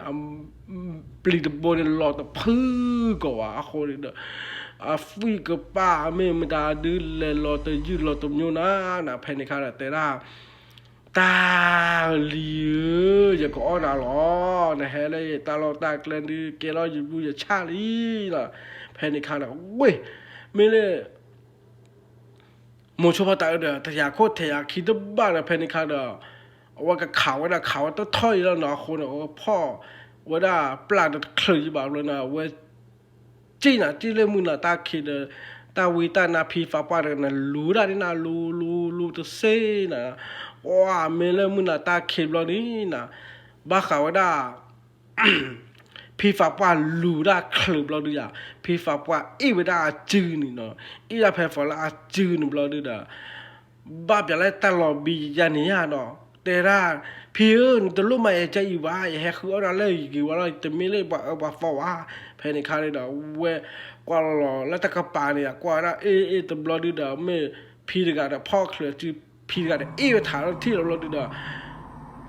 ปลีดบนหลอดเพิ่มกว่าคนนี้เด้อฟีกับป้าไม่ได้ดื้อเลยหลอดยืดหลอดมีนะแพนิคาแต่ละตาเหลียวจะก็อ่อนหรอนะฮะเลยตาเราตาเกลนดีเกล้ออยู่บุญจะชาลีล่ะแพนิคาน่ะเว้ยไม่เลยโมชพตาเด้อแต่อยากโคตรแต่อยากคิดบ้านะแพนิคาเด้อว่ากับเขาว่าเขาต้องถอยแล้วเนาะคนว่าพ่อว่าได้ปลาจะเคยแบบเลยนะว่าจีน่ะจีเลยมึงน่ะตาคิดตาวิตานาพีฟ้าป่านะรู้ได้นะรู้ตัวเซ่นะว้าเมลมึงน่ะตาคิดแล้วนี่นะบ้าเขาว่าได้พี่ฟ้าป่ารู้ได้คลืบเราดูอย่าพี่ฟ้าป่าอีเวดาจื้อนี่เนาะอีละแพฟอละจื้อนี่เราดูด่าบ้าอย่างไรตลอดบียานี่เนาะแต่ละ พี่ตัวลูกมาใจอยู่ว่าอย่าให้คืออะไรเลยกี่ว่าเราจะไม่เลยบ่ฟ้าว่าเพนคาเลยเด้อเว้กว่าเราแล้วตะกปาเนี่ยกว่าละตัวบลอดีเด้อไม่พี่เด็กอะพ่อเคลือจีพี่เด็กอะถามที่เราดีเด้อ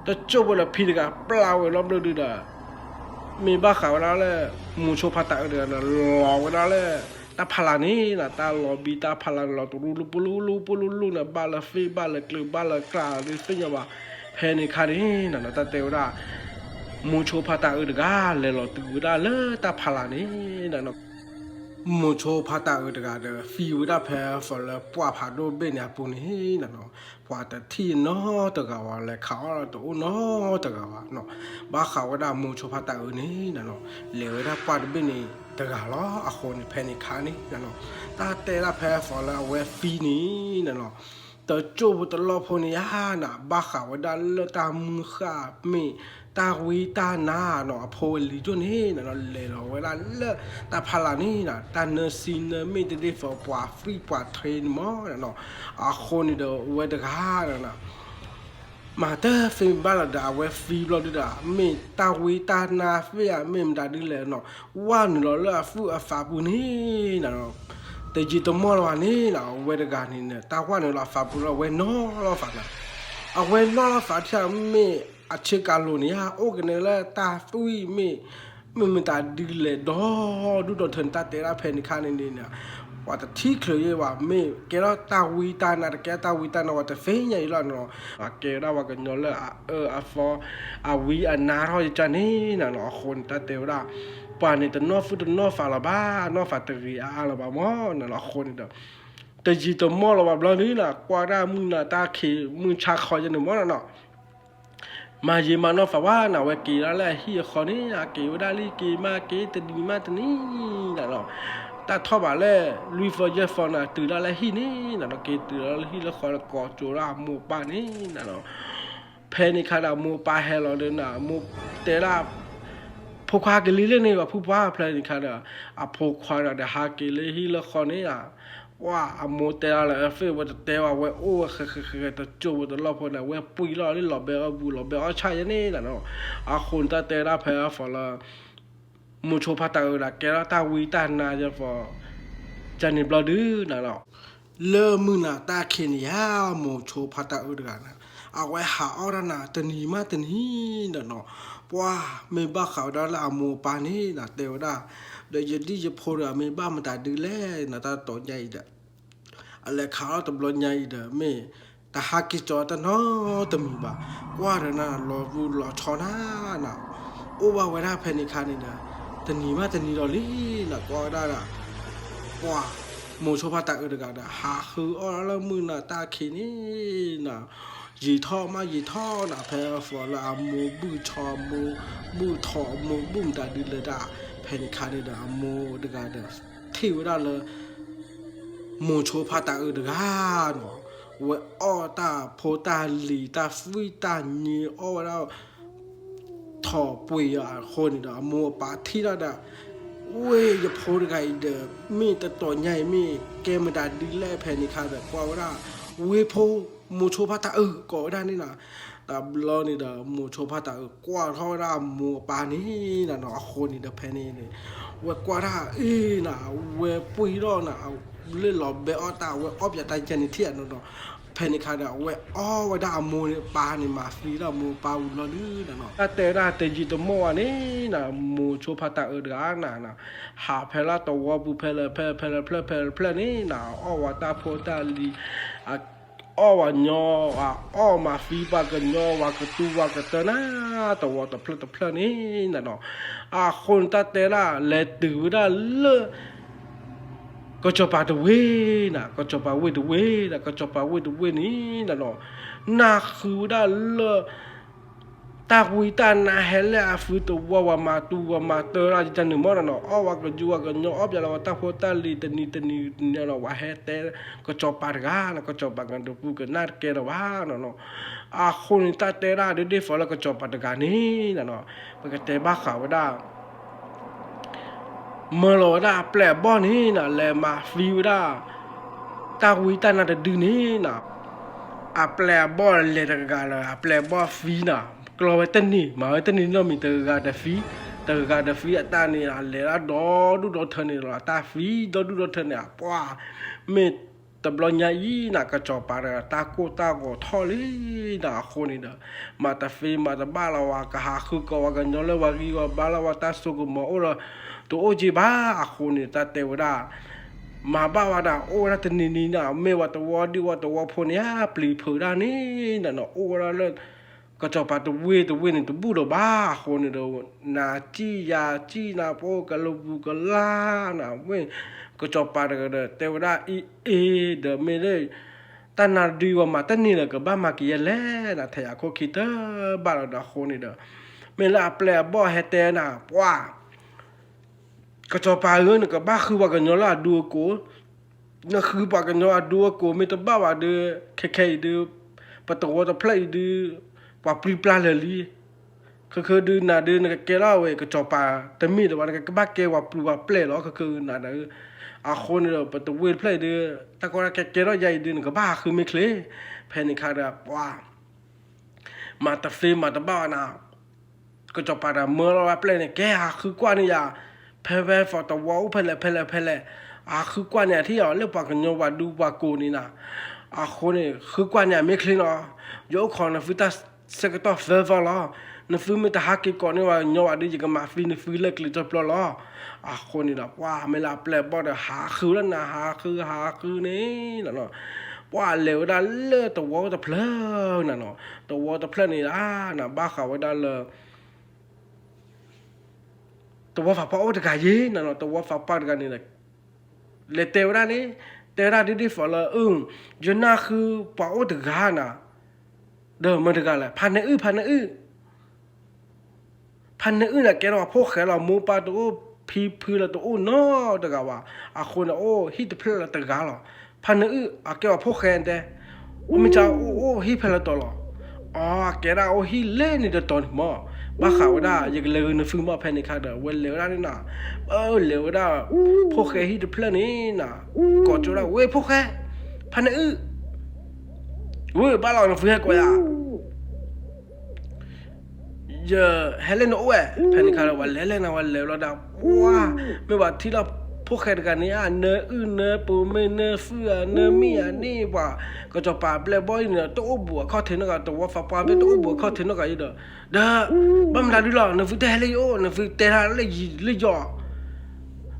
แต่จบแล้วพี่เด็กอะเปล่าเราดีเด้อมีบ้าข่าวแล้วแหละมูโชพัตตะเดือนหลอกแล้วแหละตาพลานี่นะตาลอบีตาพลานเราตัวรูปูนะบาลฟีบาลกลือบาลกลาดิฟิญญาว่าเพนิคานี่นะตาเตวรามูโชพัตตะเดือนเลยเราตัวได้เลยตาพลานี่นะมูโชพัตตะเดือนเดฟิวดาเพฟอลปัวผาโดเบเนียปุนี่นะเนาะปัวแต่ที่เนาะตะกาวเลยเขาตัวเนาะตะกาวเนาะบ้าเขาว่าดามูโชพัตตะนี่นะเนาะเหลือดาปัดเบนี่ตะกาล้ออะคนเพนิคานี่นะเนาะตาเตระเพฟอลเวฟีนี่นะเนาะแต่จูบตลอดพนี้ฮานะบ้าเขาว่าดาเลตามมือขามีตาวีตาหน้าเนาะพอลิจนี่นะเนาะเลยเราเวลาเลตาพลานี่นะตาเนซีเนไม่ได้ฟอปัวฟรีปัวเทรนมอนะเนาะอะคนนี่เดอเวดกานะนะมาเตอร์ฟิล์มบ้านเราดาเวฟีบลอดดาไม่ตาวีตาหน้าเฟียไม่มดาดิเลยเนาะว่านี่เราเลฟูอาฟาบุนี่นะเนาะแต่จิตมอลวานี่นะเวดกานี่เนี่ยตาว่านี่เราฟาบุเราเวนอเราฟานะเอาเวนอเราฟาที่ไม่อาเชกาโลนี่ฮะโอ้กันเลยตาฟุยไม่ตาดีเลยดอดูดอนตาเตระเพนิคานี่เนี่ยว่าแต่ที่เคยว่าไม่แกเราตาวีตานาแกตาวีตานาว่าแต่เฟียอย่างนี้ล่ะเนาะว่าแกเราว่ากันยอเลยฟอวีนาเราจะนี่นะเนาะคนตาเตระป่านนี้แต่นอฟุตนอฟาลาบ้านอฟาตรีอาลาบามอนะเนาะคนเดียวแต่จีตมอเราว่าบลานี่นะกว่าได้มึงน่ะตาเขมึงชาคอยจะหนึ่งมอนะเนาะมาเยมันอฟว่าน่ะเวกีแล้วแหละฮีคอนี่อะเกวดาลีเกมาเกตดีมาตนี่น่ะเนาะตาทอบาแลลุยฟอเยฟอน่ะตื่นแล้วแหละฮีนี่น่ะเนาะเกตื่นแล้วฮีแล้วคอกอโจราหมู่ป้านี่น่ะเนาะเพนิคาดาหมู่ป้าเฮลอเดน่ะหมู่เตราพวกฮาเกลีเลยนี่ว่าผู้ป้าเพนิคาดาอะพวกควาดาฮาเกลีฮีแล้วคอนี่อ่ะว่าอโมเตอร์ละเฟว่าเตว่าเวโอ้ตจูบตลอดพอนะเวปุยลอนี่หลอเบอบูหลอเบอชายนี่น่ะเนาะอาคนตาเตระเพอฟอละมูโชพาตาละแกละตาวีตานาจะฟอจันนี่บลอดื้อน่ะเนาะเลอมึงน่ะตาเขียนยามูโชพาตากันนะเอาไว้หาออรน่ะตนีมาตนีน่ะเนาะว่าไม่บ้าเขาดาละอโมปานี่น่ะเตวดาเดี๋ยวจะดีจะพอละไม่บ้ามันตาดื้อแลน่ะตาต่อใหญ่เด้ออะไรขาวตบลอยใหญ่เด้อไม่แต่หากิจอตะเนาะตะมีบ่ว่าเด้อนะรอบูรอชอนาน่ะโอ้ว่าเวลาเพนิคานี่นะตะนีมาตะนีดอลี่น่ะก็ได้ล่ะว่าโมโชพาตะเดกาดาหาคือออละมือน่ะตาขีนี่น่ะยีท่อมายีท่อน่ะเพอฟอละโมบูชอโมบูทอโมบุมตาดิเลดาเพนิคานี่ดาโมเดกาดาที่เวลาเลยมูโชพาตาเดกาเนาะเวออตาโพตาลีตาฟุยตานีออเราทอปุยอ่ะคนนี่ดาโมปาที่ละดาเว้ยอย่าโพดไงเด้อมีแต่ตัวใหญ่มีเกมดาดีแลแพนิคาแบบกว่าว่าเว้ยโพมูโชพาตาก็ได้นี่นะแต่บลอนี่เด้อมูโชพาตากว่าเท่าได้มูปานี่นะเนาะคนนี่เด้อแพนี่นี่เว้ยกว่าได้น่ะเว้ยปุยรอน่ะเล่นหลอเบอตาเว้ยออบอย่าตายจันนี่เทียนเนาะเพนิคาดาเว้ยอ้อว่าได้มูนี่ปานี่มาฟรีแล้วมูปาอุลลือนะเนาะแต่ได้แต่จิตโมอันนี้นะมูโชพาตาดานะหาเพลาตัวบุเพลเพลนี่นะอ้อว่าตาโพตาลีอ้อว่าญอว่าอ้อมาฟรีบากญอว่ากตูว่ากตนะตัวเพลนี่นะเนาะคนตาเตระเลตือได้เลก็จะปาตัวเวนะก็จะปาเวตัวเวนะก็จะปาเวตัวเวนี่นะเนาะน่าคือได้เลยตาคุยตาหน้าเฮลล์อาฟิตัวว่ามาตัวมาเตอร์อาจจะหนึ่งมั้งเนาะอ้อว่าก็จัวก็ย้อนอย่าเราตาโพตาลีตันนี่เนี่ยเราว่าเฮเตก็จะปาร์กานะก็จะปากันตัวพูกันนาร์เกลว่าเนาะคนตาเตระเดี๋ยวฟอลก็จะปาร์กานี่นะเนาะมันก็เตะบ้าขาวได้เมื่อเราได้แปลบ้านนี้นะแลมาฟิวได้ตาวิตานาเดือนี่นะ a play ball le regala a play ball fina clovetani ma tani no mi te ga da fi te ga da fi ta ni le la do thani la ta fi do thani a pwa meตบลญายีน่ะกระจอปาระตาโกทอลีน่ะคนนี่น่ะมาตาฟีมาตาบ้าละวะกะหาคือก็ว่ากันยอเลวะกีว่าบ้าละวะตาสุกมอโอละตัวโอจิบ้าคนนี่ตาเตวดามาบ้าวะดาโอละตนีนี่น่ะเมวะตวอดิวะตวอพเนี่ยปลีเผือดานี่น่ะเนาะโอละเลยก็จะปาตัวเวนี่ตัวบูดบ้าคนนี่เดนาจียาจีนาโปกะลบุกะลาน่ะเวก็จะปาระกะเตวดาอีเดเมเลตานาดีว่ามาตานี่ละก็บ้ามากี่แลน่ะทยาโคคิเตบ้าละดาคนนี่เดเมลาแปลบ่เฮเตน่ะว่าก็จะปาเงินก็บ้าคือว่ากันยอละดูโกน่ะคือปากันยอดูโกเมตบ้าว่าเดเคเดปะตวตะเพลย์เดว่าปรีปลาเลยลีคือดูน่ะเดนก็เกลาเวก็จะปาตะมีแต่ว่าก็บ้าเกว่าปลูว่าเปลหรอคือน่ะอาคนเราปตัวเวทเพลย์เดือตะกอนแกเกล้อใหญ่เดือนก็บ้าคือไม่เคลแพนิคาราว่ามาตะเฟมาตะบ้านะก็จะปาดเมื่อเราเพลย์เนี่ยแกคือกว่านี่ยาเพลฟอตวอลเพลคือกว่าเนี่ยที่เราเรียกว่ากันยว่าดูว่ากูนี่นะคนนี่คือกว่าเนี่ยไม่เคลเนาะยกของนะฟิตาสกัดต่อเฟฟล้อนฟิไม่ตาฮักก่อนนี่ว่ายอดดีจะมาฟินฟิเล็กเลยจะปลอล้อคนนี่นะว่าไม่ลาแปลบ่ได้หาคือแล้วนะหาคือนี่นะเนาะว่าเหลวได้เลือตัววอตะเพลนะเนาะตัววอตะเพลนี่นะบ้าเขาว่าได้เลยตัวฝาป้าโอ้ตะกายนะเนาะตัวฝาป้าตะกายนี่แหละเลเตวได้นี่เตวได้ดีฝ่าละจนน่าคือป้าโอ้ตะกายนะเดิมมันตะกายแหละพันอื้อน่ะแกเราพวกแค่เรามูปาตัวพีละตัวเนาะตะกาว่าคนน่ะฮิตเพลละตะกาหรอพันแกว่าพวกแค่แต่ไม่จ้าฮิเพลตัวหรอแกเราฮิเล่นี่ตอนหมอบ้าข่าวได้ยังเลยนฟิล์มมาแพนิคาเดอเวลเลวได้นี่นะเลวได้พวกแค่ฮิตเพลนี่นะก่อนจะได้เว้ยพวกแค่พันเว้ยบ้าเราเนี่ยฟิล์มกว่าเฮเลนโอ้ยแพนิคาร์วันเฮเลนวันเลวแล้วดาว้าไม่ว่าที่เราพวกแข่งกันเนี่ยเนื้อเนื้อปูไม่เนื้อเฟือเนื้อมีนี่ว่าก็จะป่าเปลบอยเนี่ยตัวบัวเข้าถึงแล้วก็ตัวฟ้าป่าเป็นตัวบัวเข้าถึงแล้วก็ยี่เด้อบ้ามดาดูหล่อเนื้อฟิเตเฮลิโอเนื้อฟิเตฮาเลยจ่อ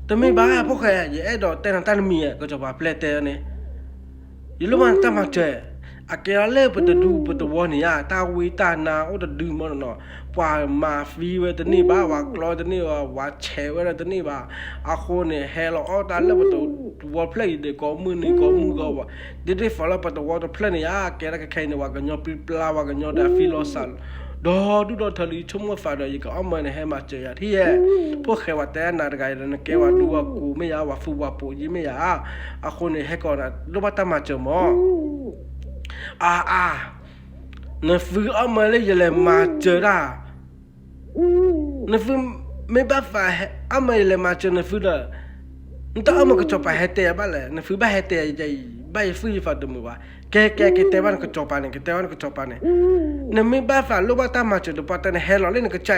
แต่ไม่บ้าพวกแข่งยี่ดอกแต่นั่นตั้งมีก็จะป่าเปลเตเนี่ยยี่รู้มันตั้งมาเจอแกเล่ปตดูปตวนี่ตาวีตานาโอตดูมันเนาะปามาฟีเวตนี่บ้าว่ากลอตนี่ว่าเชเวตนี่บ้าคนเนี่ยเฮลอตาเล่ปตวอลเพลย์เด็กก็มือนี่ก็มือก็ว่าเดี๋ยวฟอลล์ปตวอลเพลย์นี่แกรักใครเนี่ยว่ากันยอปลาว่ากันยอดาฟิโลซัลดูทะเลชุ่มว่าฟ้าเลยก็เอามันให้มาเจอที่พวกเขาว่าแต่นาดไกลนั่นแกว่าดูว่ากูไม่ยาว่าฟูว่าปูยี่ไม่ยาคนเนี่ยให้ก่อนนะรู้ว่าตามมาเจอมั้งนฟิเอามาเลยจะเลยมาเจอละนฟิไม่บ้าฝ่าเอามาเลยมาเจอนฟิละนั่นต้องเอามาก็จบไปให้เตะบ้าเลยนฟิบ้าให้เตะใจบ้าฟิฟ้าดมือว่าแกเตะบ้านก็จบไปเนี่ยเตะบ้านก็จบไปเนี่ยนั่นไม่บ้าฝ่าลูกบ้าตามมาเจอตัวปัตตานีเฮลล์เล่นก็ใจ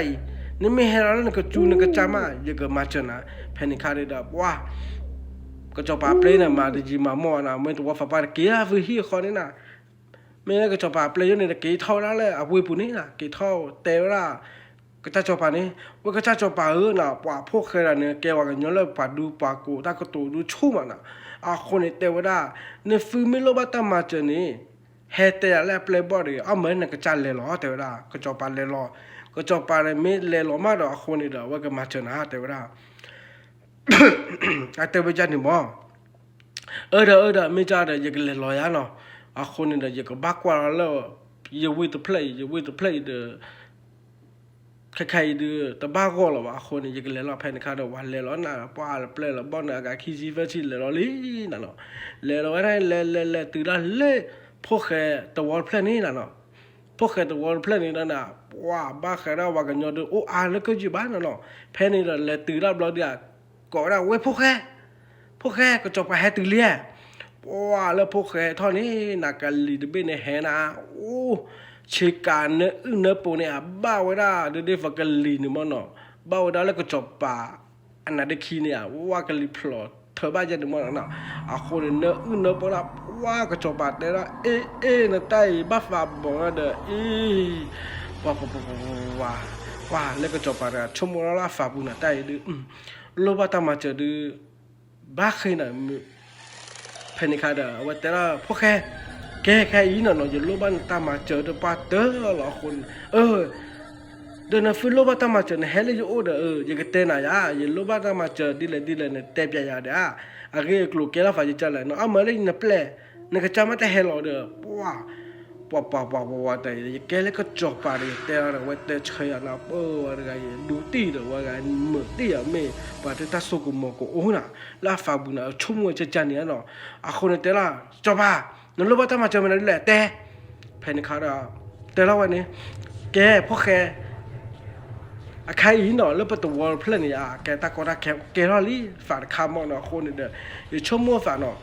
นี่ไม่เฮลล์เล่นก็จูนก็จามาเยอะก็มาเจอนะเพนิคาร์ดาว้าก็จบไปเพลย์เนี่ยมาดีจีมาหมอนะไม่ตัวฟ้าป่าเกียร์ฟิฮีคนนี้นะไม่งั้นก็จะป่าเปลยนี่นะกี่เท่านั้นเลยอาวุธปุ่นนี่นะกี่เท่าเตะละก็จะจบป่านี่ว่าก็จะจบป่านะป่าพวกเคยเนี่ยแกว่ากันย้อนเลยป่าดูป่ากูตาก็ตัวดูชุ่มอ่ะนะคนเนี่ยเตะว่าได้เนี่ยฟิล์มไม่รู้ว่าตั้งมาเจอนี่เฮเตะแล้วเปลย์บอลเลยเหมือนเนี่ยก็จะเล่หล่อเตะว่าได้ก็จบป่าเล่หล่อก็จบป่าเนี่ยไม่เล่หล่อมากหรอกคนเนี่ยเดี๋ยวว่าก็มาเจอนะเตะว่าได้เตะไปจันนี่มั้งเด้อไม่จ้าเดี๋ยวยังเล่หล่อยันเนาะคนนี่เดี๋ยวก็บ้ากว่าแล้วอย่าวิ่งตัวเพลย์เด้อใครเด้อแต่บ้าก็หรอวะคนนี่ยังเล่นเราแพนคาร์ดวันเล่นเราหน้าป้าเพลย์เราบ้านอะไรขี้ซีเฟชิเล่นเราลีนั่นเนาะเล่นเราอะไรเล่ตื่นแล้วเล่พวกแค่ตัววอลเพลย์นี่นั่นเนาะพวกแค่ตัววอลเพลย์นี่นั่นน่ะว้าบ้าแค่เราว่ากันยอดแล้วก็จีบ้านนั่นเนาะแพนนี่เราเล่ตื่นแล้วเราเดี๋ยวก็ได้เว้ยพวกแค่ก็จบไปให้ตื่นเลี้ย ว้าแล้วพวกแกท่อนี้นักลีดเบนเฮนะโอ้เชกาเนอึเนปเนี่ยบ้าวดาเดฟักลีนี่มันเนาะบ้าวดาแล้วก็จบปะอันนั้นเด็กขี้เนี่ยว่ากลีพลอตเธอบ้าจะดูมันเนาะอาคนเนอึเนปนะว่าก็จบปะแต่ละนะไตบ้าฟ้าบอกนะเด้อว้าแล้วก็จบปะนะชั่วโมงละฟ้าบุญนะไตดื้อโลบะตามาเจอดื้อบ้าใครน่ะเพนิคาเดอว่าแต่ละพวกแค่อีน่ะเนาะอยู่โลบ้านตามมาเจอเดปาเตอร์หรอคนเดินฟิลโลบ้านตามมาเจอเนี่ยเฮลิโอเดยังก็เต้นอะอยู่โลบ้านตามมาเจอดิเลยเนี่ยเตะปียาเด้ออะเกย์กลูเกล้าฟ้าจะเลยเนาะมาเลยเนี่ยเปล่เนี่ยก็จำมาแต่เฮลโอเดว้าว้าแต่ยังแกเลยก็จบปารีเตะอะไรว่าเตะเชียร์นะอะไรกันดูตีเด้อว่ากันมือตีอะไม่ปาเตต้าสุกุมก็โอ้น่ะลาฟ้าบุญนะชุ่มหัวจะจันเนี่ยเนาะอะคนเตะละจบปะนั่นโลบ้านตามมาเจอมันนั่นแหละแต่เพนิคาราแต่ละวันนี้แกพวกแกใครอีเนาะแล้วประตูวอลเพลนเนี่ยแกตะกอดแกรอลี่ฝาคามเนาะคนเด้อชั่วโมงฝาเนาะ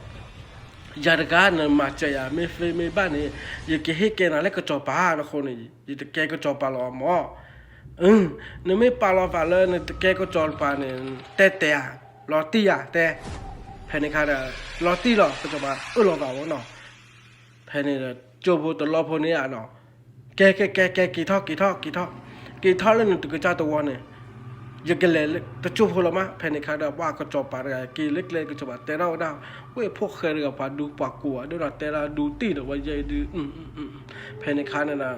ยาดการนมาเจียไม่บ้านนี่ยังแกให้แกนั่นแหละก็จบปาเนาะคนนี้ยังแกก็จบปาล้อมนี่ไม่ปาล้อฝาเลยนี่แกก็จบปาเนี่ยแต่ลอตี้อะแต่เพนิคาราลอตี้หรอก็จบปาล้อฝาวะเนาะเพนิจบตัวล้อพวกนี้อ่ะเนาะแกกี่ท่อเล่นตัวก็จ้าตัวเนี่ยยังกันเลยตัวจูบหัวละมั้ยเพนิคาดาว่าก็จบปาร์กกี่เล็กก็จบแต่เราได้เว้ยพวกเคยกับปาดูปากกัวด้วยนะแต่เราดูตีเดี๋ยวว่าใจดูเพนิคาเนี่ยนะ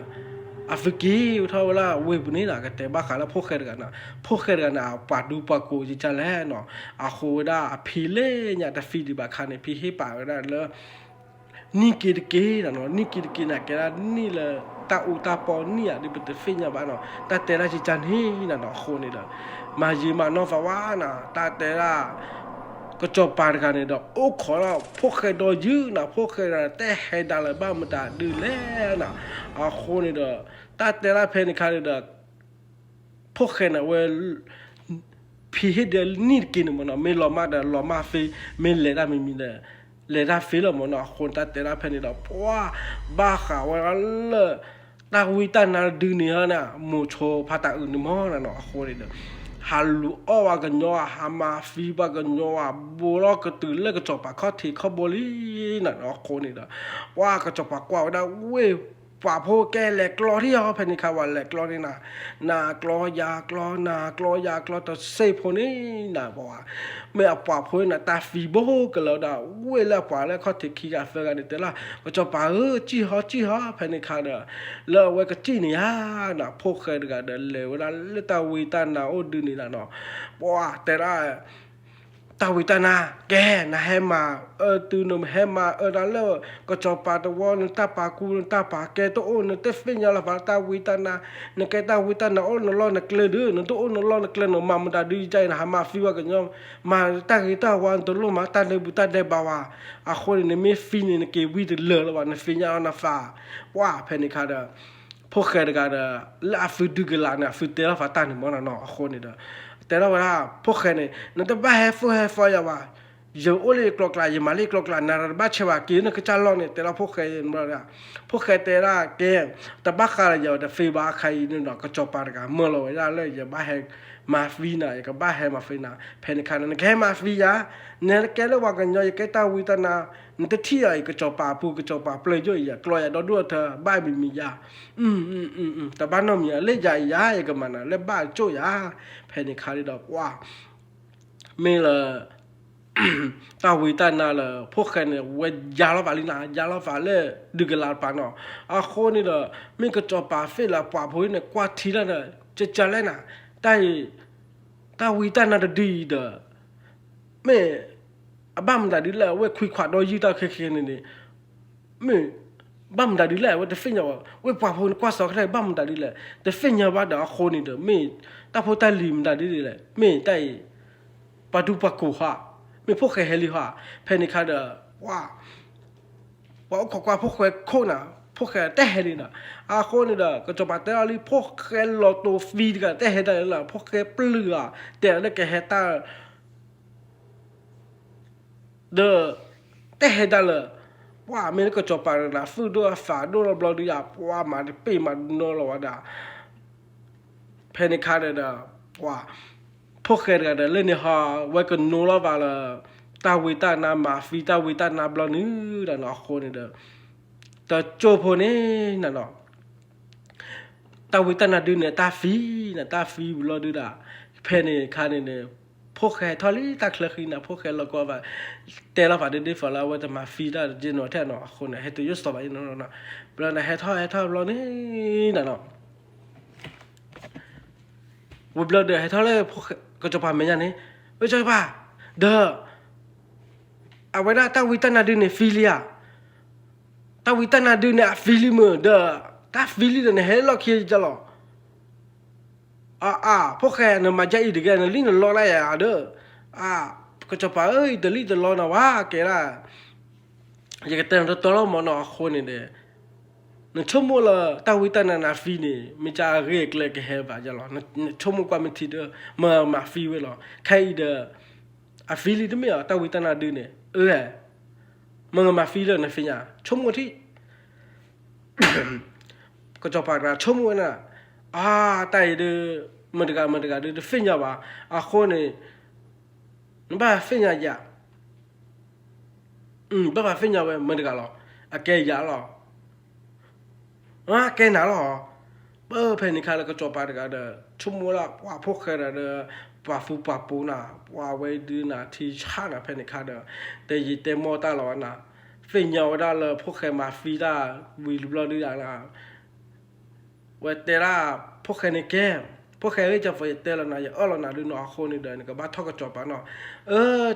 แอฟริกีเท่าเวลาเว้ยบุนี้นะก็แต่บ้าขาแล้วพวกเคยกันนะปาดูปากกัวจะแล้วเนาะอาโคด้าพิเล่เนี่ยแต่ฟีดีบ้าขาเนี่ยพี่ให้ปากได้แล้วนี่กี่นะเนาะนี่กี่นะแกนี่เลยตาอุตาปอนี่อ่ะดิบเตฟิญญาบ้านเนาะแต่แต่ละจิจันฮีนะเนาะโคนี่เด้อมาจีมาโนฟาวานะแต่แต่ละก็จบปานกันเนี่ยเด้อโอ้ขอเราพวกเคยโดนยื้อนะพวกเคยนะแต่ให้ดาเลยบ้างมันตาดื้อแล้วนะอาโคนี่เด้อแต่แต่ละเพนิคานี่เด้อพวกเคยนะเวพี่เดี๋ยวนี่กินมันเนาะไม่รอมาเด้อรอมาฟีไม่เลยได้ไม่มีเด้อเลยได้ฟีลมันเนาะคนแต่แต่ละเพนิเด้อว้าบ้าข่าวว่าเลยตาวิตานาดื้อเนี่ยนะมูโชพาตาอื่นนี่มั้งนะเนาะโคนี่เด้อฮัลโหลอ้อว่ากันยัวฮามาฟีบากันยัวบัวลอกระตือเลิกกระจกปากข้อทีข้อบลีน่ะเนาะโคนี่เด้อว่ากระจกปากกว่าได้เว้ยป่าโพแกแหลกกลอที่เขาเพนิคาวันแหลกกลอนี่นะนากลอยากลอนากลอยากลอต่อเซโพนี่นะบอกว่าไม่เอาป่าโพน่ะตาฟีโบกันแล้วได้เว้ยแล้วป่าแล้วเขาถึงขี้กาเฟกันนี่แต่ละก็จะป่าจี้ฮอเพนิคาเด้อแล้วเว้ยก็จี้นี่ฮะนะพวกเคยกันเด้อเลยเวลาเลตาวิตานาโอดืนี่นะเนาะบอกว่าแต่ละตาวิตานาแกนะเฮมาตูนมเฮมานั่นแล้วก็จอปาตะวอนตาปากูตาปาแกโตโอนเตฟิญญาละปาตาวิตานานแกตาวิตานาโอนลอนเคลเดนโตโอนลอนเคลนมามันดาดีใจนะมาฟิวกันยอมมาตากิตาวันตโลมาตาเลบุตาเดบาวาอะคนนี่ไม่ฟินนี่เกวิดเลละวันฟิญญานาฟาว่าเพนิคาดาพวกเคยกันลาฟิดูกลานะฟิเตลาฟาตานี่มันน่ะอะคนนี่เด้อแต่ละเวลาพวกเคยนี่นั่นแต่บ้าเฮฟอยาวายังโอเล่กลอกลายยังมาเล่กลอกลายนาราบ้าเชวากีนก็จะลองเนี่ยแต่ละพวกเคยมาเนี่ยพวกเคยแต่ละเกมแต่บ้าคาร์ยาวแต่ฟีบ้าใครนี่เนาะก็จบปานกันเมื่อเราเวลาเลยอย่าบ้าเฮมาฟีน่ะอย่าบ้าเฮมาฟีน่ะเพนคันนั่นแค่มาฟียาเนี่ยแกเลยว่ากันย่อยแกตาวิตานานั่นแต่ที่ไอ้ก็จบปาปูก็จบปาเปลยย่อยอย่ากลัวอย่าดอด้วยเธอบ้าไม่มียาแต่บ้านน้องมีเล่ใหญ่ยาไอ้ก็มันน่ะเล่บ้าโจยาเพนคันนี่ดอกว่าไม่ละตาวิตานาละพวกแกเนี่ยเวยาลฟาลินายาลฟาเลดึกลาปานออาโคนี่ละมิก็จอปาเฟละปาโพยเนี่ยกว่าทีละเนี่ยจะเล่นน่ะตาวิตานาดีเด้อแม่บ้ามดาดิละเว้ยคุยขวาดอยยีตาเคนี่แม่บ้ามดาดิละเว้ยแต่ฟิญญาเว้ยปาโพยกว่าสอกได้บ้ามดาดิละแต่ฟิญญาว่าดาโคนี่เด้อแม่ตาโพตาลิมดาดิละแม่ไตปาดูปากูฮะไม่พวกเคยเฮลิฮะเพนิคาเดว่าขอกว่าพวกเคยโคน่ะพวกเคยแต่เฮลิน่ะอาโคนี่เด้อก็จะมาแต่aliพวกเคยลอโตฟีดกันแต่เฮได้ละพวกเคยเปลือแต่แล้วแกเฮตาเด้อ แต่เฮดาเลยว่าเมนก็จบไปแล้วฟื้นด้วยฝาด้วยบลอดีอ่ะว่ามาเป้มาโนเราว่าด่าเพนิคาเดอว่าพวกเคยกันเล่นเนี่ยฮะไว้กันโนเราว่าละตาวิตานามาฟีตาวิตานาบลอนี่นั่นเนาะคนนี่เด้อแต่โจพนี่นั่นเนาะตาวิตานาดูเนี่ยตาฟีบลอดูด่าเพนิคาเนี่ยพวกแค่ทอลี่ตาเคลื่อนนะพวกแค่เราก็ว่าแต่ละฝ่ายเด็กฝ่ายเราว่าจะมาฟีได้เจนว่าแท้เนาะคนเนี่ยให้ตัวยุสต์ต่อไปเนาะเปล่านะให้ท่อเรานี่นั่นเนาะว่าเปล่าเดี๋ยวให้ท่อเลยพวกก็จะพาเมียนี่ไม่ใช่ป่ะเด้อเอาไว้ได้ตาวิตานาดูเนี่ยฟีเลียตาวิตานาดูเนี่ยฟีลิมือเด้อตาฟีลิเนี่ยให้เราเคียจะหรอพวกแกเนี่ยมาใจดีกันลิ้นล้ออะไรอ่ะเด้อก็จะไปเดลี่เดล้อนะว่าแกล่ะอยากจะเต้นรถตัวเราหมอนอคนนี่เด้นั่นชั่วโมงละตาวิตานาฟีนี่ไม่จะเรียกเลยก็เฮบ้าจ้ะหรอนั่นชั่วโมงกว่ามันทีเด้อมาฟีเวลหรอใครเด้อฟีลีด้วยมั้ยตาวิตานาดูเนี่ยมึงมาฟีเลยนะฟีน่ะชั่วโมงที่ก็จะไปนะชั่วโมงน่ะแต่เด้อมันเด้อฟีน่ะว่าคนนี่นั่นบ้าฟีน่ะจ้ะบ้าฟีน่ะเว้ยมันเด้อหรอแกยาหรอแกหนาหรอเพนิคาแล้วก็จบไปกันเด้อชั่วโมงละว่าพวกแกเด้อว่าฟูปาปูนะว่าไว้ดูนะที่ชานะเพนิคาเด้อแต่ยีเตมอตาหรอนะฟีน่ะว่าได้เลยพวกแกมาฟีได้วิลบลอดูอย่างนะเวเตระพวกแกในแก้พวกแกจะไฟเตละนะอย่าละนะดูเนาะคนนี่เด้อนี่ก็บ้าทอกก็จบไปเนาะ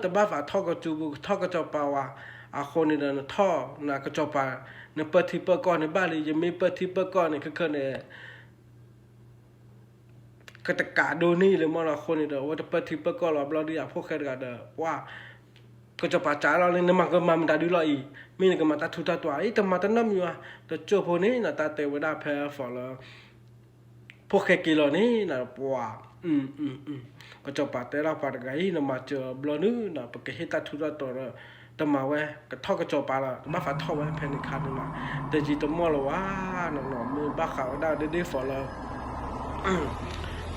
แต่บ้าฝาทอกก็จูบทอกก็จบไปว่าคนนี่เด้อท่อนะก็จบไปเนี่ยเปิดที่เปิดก่อนในบ้านเลยยังไม่เปิดที่เปิดก่อนเนี่ยคือเนี่ยก็ตะกาโดนี่เลยมั้งคนนี่เด้อว่าจะเปิดที่เปิดก่อนเราดีอ่ะพวกแกกันเด้อว่าก็จะปัจจัยเราเลยเนี่ยมันก็มันได้ดูเราอีมีเนี่ยก็มาตัดทุตัดตัวแต่มาตัดน้ำอยู่แต่โจพวกนี้นะตัดเตวดาแพ้ฝอละพวกแกกิโลนี่นะปัวก็จะปัดแต่เราปัดไงนะมาเจอบลอนี่นะปกติตัดทุตัดตัวละแต่มาเว้ยก็ท่อก็จบไปละมาฝาท่อไว้แผ่นคันนึงละแต่จีตัวมั่วละว่าหนอมือบ้าขาวได้ได้ฝอละ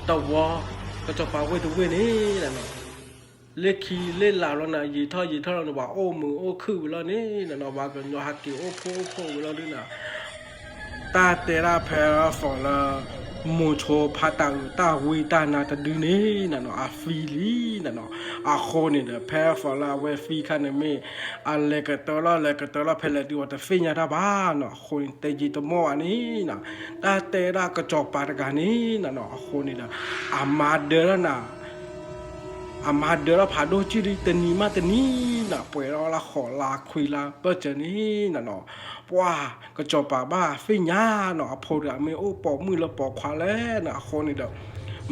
ตัวก็จบไปเว้ยตัวเว้ยนี่แหละเนาะเล็กขี้เล่นลาวแล้วนะยีท่อเราเนี่ยว่าโอ้มือโอ้คือแล้วนี่นะเนาะว่ากันยอฮักกี้โอ้โพแล้วนี่นะตาเตระแพ้ฝอละมูโชพาตังตาวิตานาตดูนี่นะเนาะฟีลีนะเนาะคนนี่เด้อแพ้ฝอละเวฟีคันเนี่ยมีเล็กตัวละเพลดีว่าแต่ฟีญาตาบ้าเนาะคนเตจิตโมอันนี้นะตาเตระก็จบปาตกันนี่นะเนาะคนนี่เด้อมาเดอร์นะมาเดอร์พาโดจิริตนีมาตนีนะป่วยเราละขอลาคุยละเปิดเจนี่นะเนาะว่าก็จบป่าบ้าฟิญญาเนาะพอดไม่โอ้ปอกมือละปอกขวาแล้วนะคนนี่เด้อ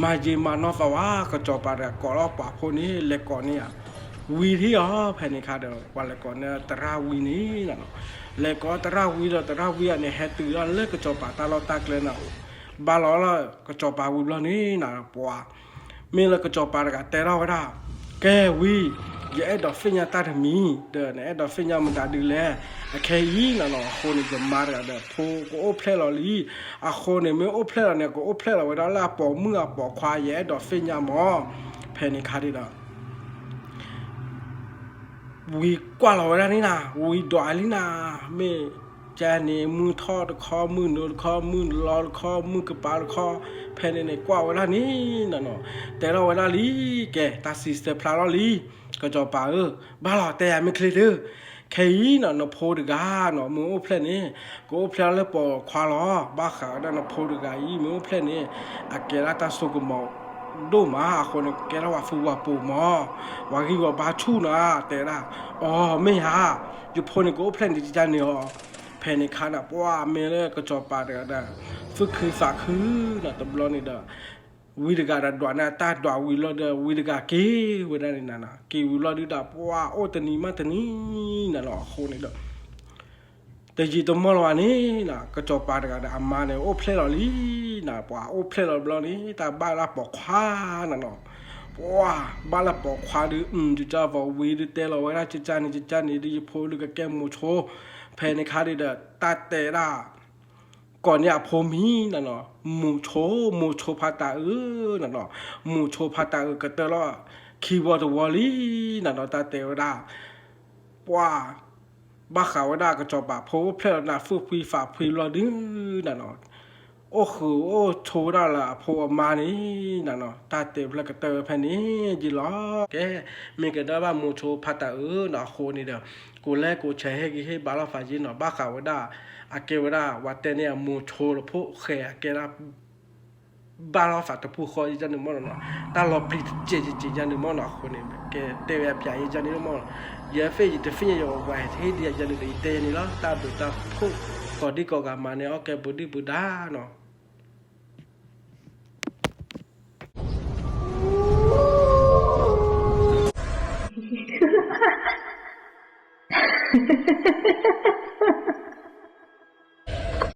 มาเยมานอฟว่าก็จบป่าแต่ก่อเราป่าพวกนี้เล็กก่อนเนี่ยวีที่แผ่นนี้ค่ะเด้อวันเล็กก่อนเนี่ยตราวีนี้นะเนาะเล็กก่อนตราวีเนี่ยเฮตือเล็กก็จบป่าตาเราตักเลยนะบาลอละก็จบป่าวีบลนี่นะปัวมีแล้วก็จบป่าแต่เราได้แกวีอย่าดอกฟิญญาตาทมีเด้อเนี่ยดอกฟิญญามันตาดูแลแค่ยีน่ะเนาะคนนี่จะมาเด้อโพก็โอเพลลอลีคนนี่ไม่โอเพลลเนี่ยก็โอเพลลไว้ด้านล่างปอมือปอควายแย่ดอกฟิญญาหมอแพนิคาดิดาวีกว่าเราได้นี่นะวีดอยลินะไม่แจนี่มือทอดคอมือโนคอมือลอคอมือกระปาคอแพนนี่กว่าเวลานี้น่ะเนาะแต่เราเวลาลีแกตาซิสเตอร์พลาลอลีก็จะป่าบ้าหล่อแต่ไม่เคยเด้อแค่ยีน่ะเนาะโพดกาเนาะมือโอเพลนี่ก็โอเพลแล้วปอควาล้อบ้าขาวได้เนาะโพดกายีมือโอเพลนี่เกลาตาสุกมอดูมาคนแกเราว่าฟูว่าปูหมอว่ากี่ว่าบาชูนะแต่ละไม่หาอยู่พอนี่ก็โอเพลนดิจันเนี่ยแพนิคานะเพราะว่าเมเลก็จบปาเด้อฝึกคือฝากคือนะตบลอนี่เด้อวิดกาดวนตาดววิลเด้อวิดกาเกเวดานี่นะเกวิลดิดาเพราะว่าโอตนีมาตนีนะเนาะคนนี่เด้อแต่จีตมอลวานี่นะก็จบปาเด้ออามาเนี่ยโอเพลลอลีนะเพราะว่าโอเพลลอบลอนี่ตาบ้าละปอกควานะเนาะ哇，巴拉宝夸的，就叫我为的带了我那就的破那个干木错，陪你看的大带啦，ก่อนเนี่ยผมมีนั่นเนาะหมูโชพาตานั่นเนาะหมูโชพาตาก็เตลอคีย์บอร์ดวอลลี่นั่นเนาะตาเตวดาว้าบ้าขาวดาก็จอบะเพราะว่าเพลน่ะฟูฟีฝาฟีรอดื้อนั่นเนาะโอ้โหโอ้โชได้ละพอมานี่นั่นเนาะตาเตวแล้วก็เตอแผ่นนี้จีล้อแกมีก็ได้ว่าหมูโชพาตาเนาะโคนี่เด้อกูแลกูแชร์ให้บาลาฟาจิเนาะบ้าขาวดาอาเกวดาวัดเตเนี่ยมูโชลพวกเขยเกลาบาลาฟาตะผู้คอยจันนึมอเนาะตาลอปริเจจันนึมอเนาะคนนี้แกเตวปยายจันนึมอเยเฟยจะฟิยยอไว้เฮเดียจันนึเตนี่ละตาบุตาผู้กอดีกอกามาเนี่ยโอเคบุดีบุดาเนาะ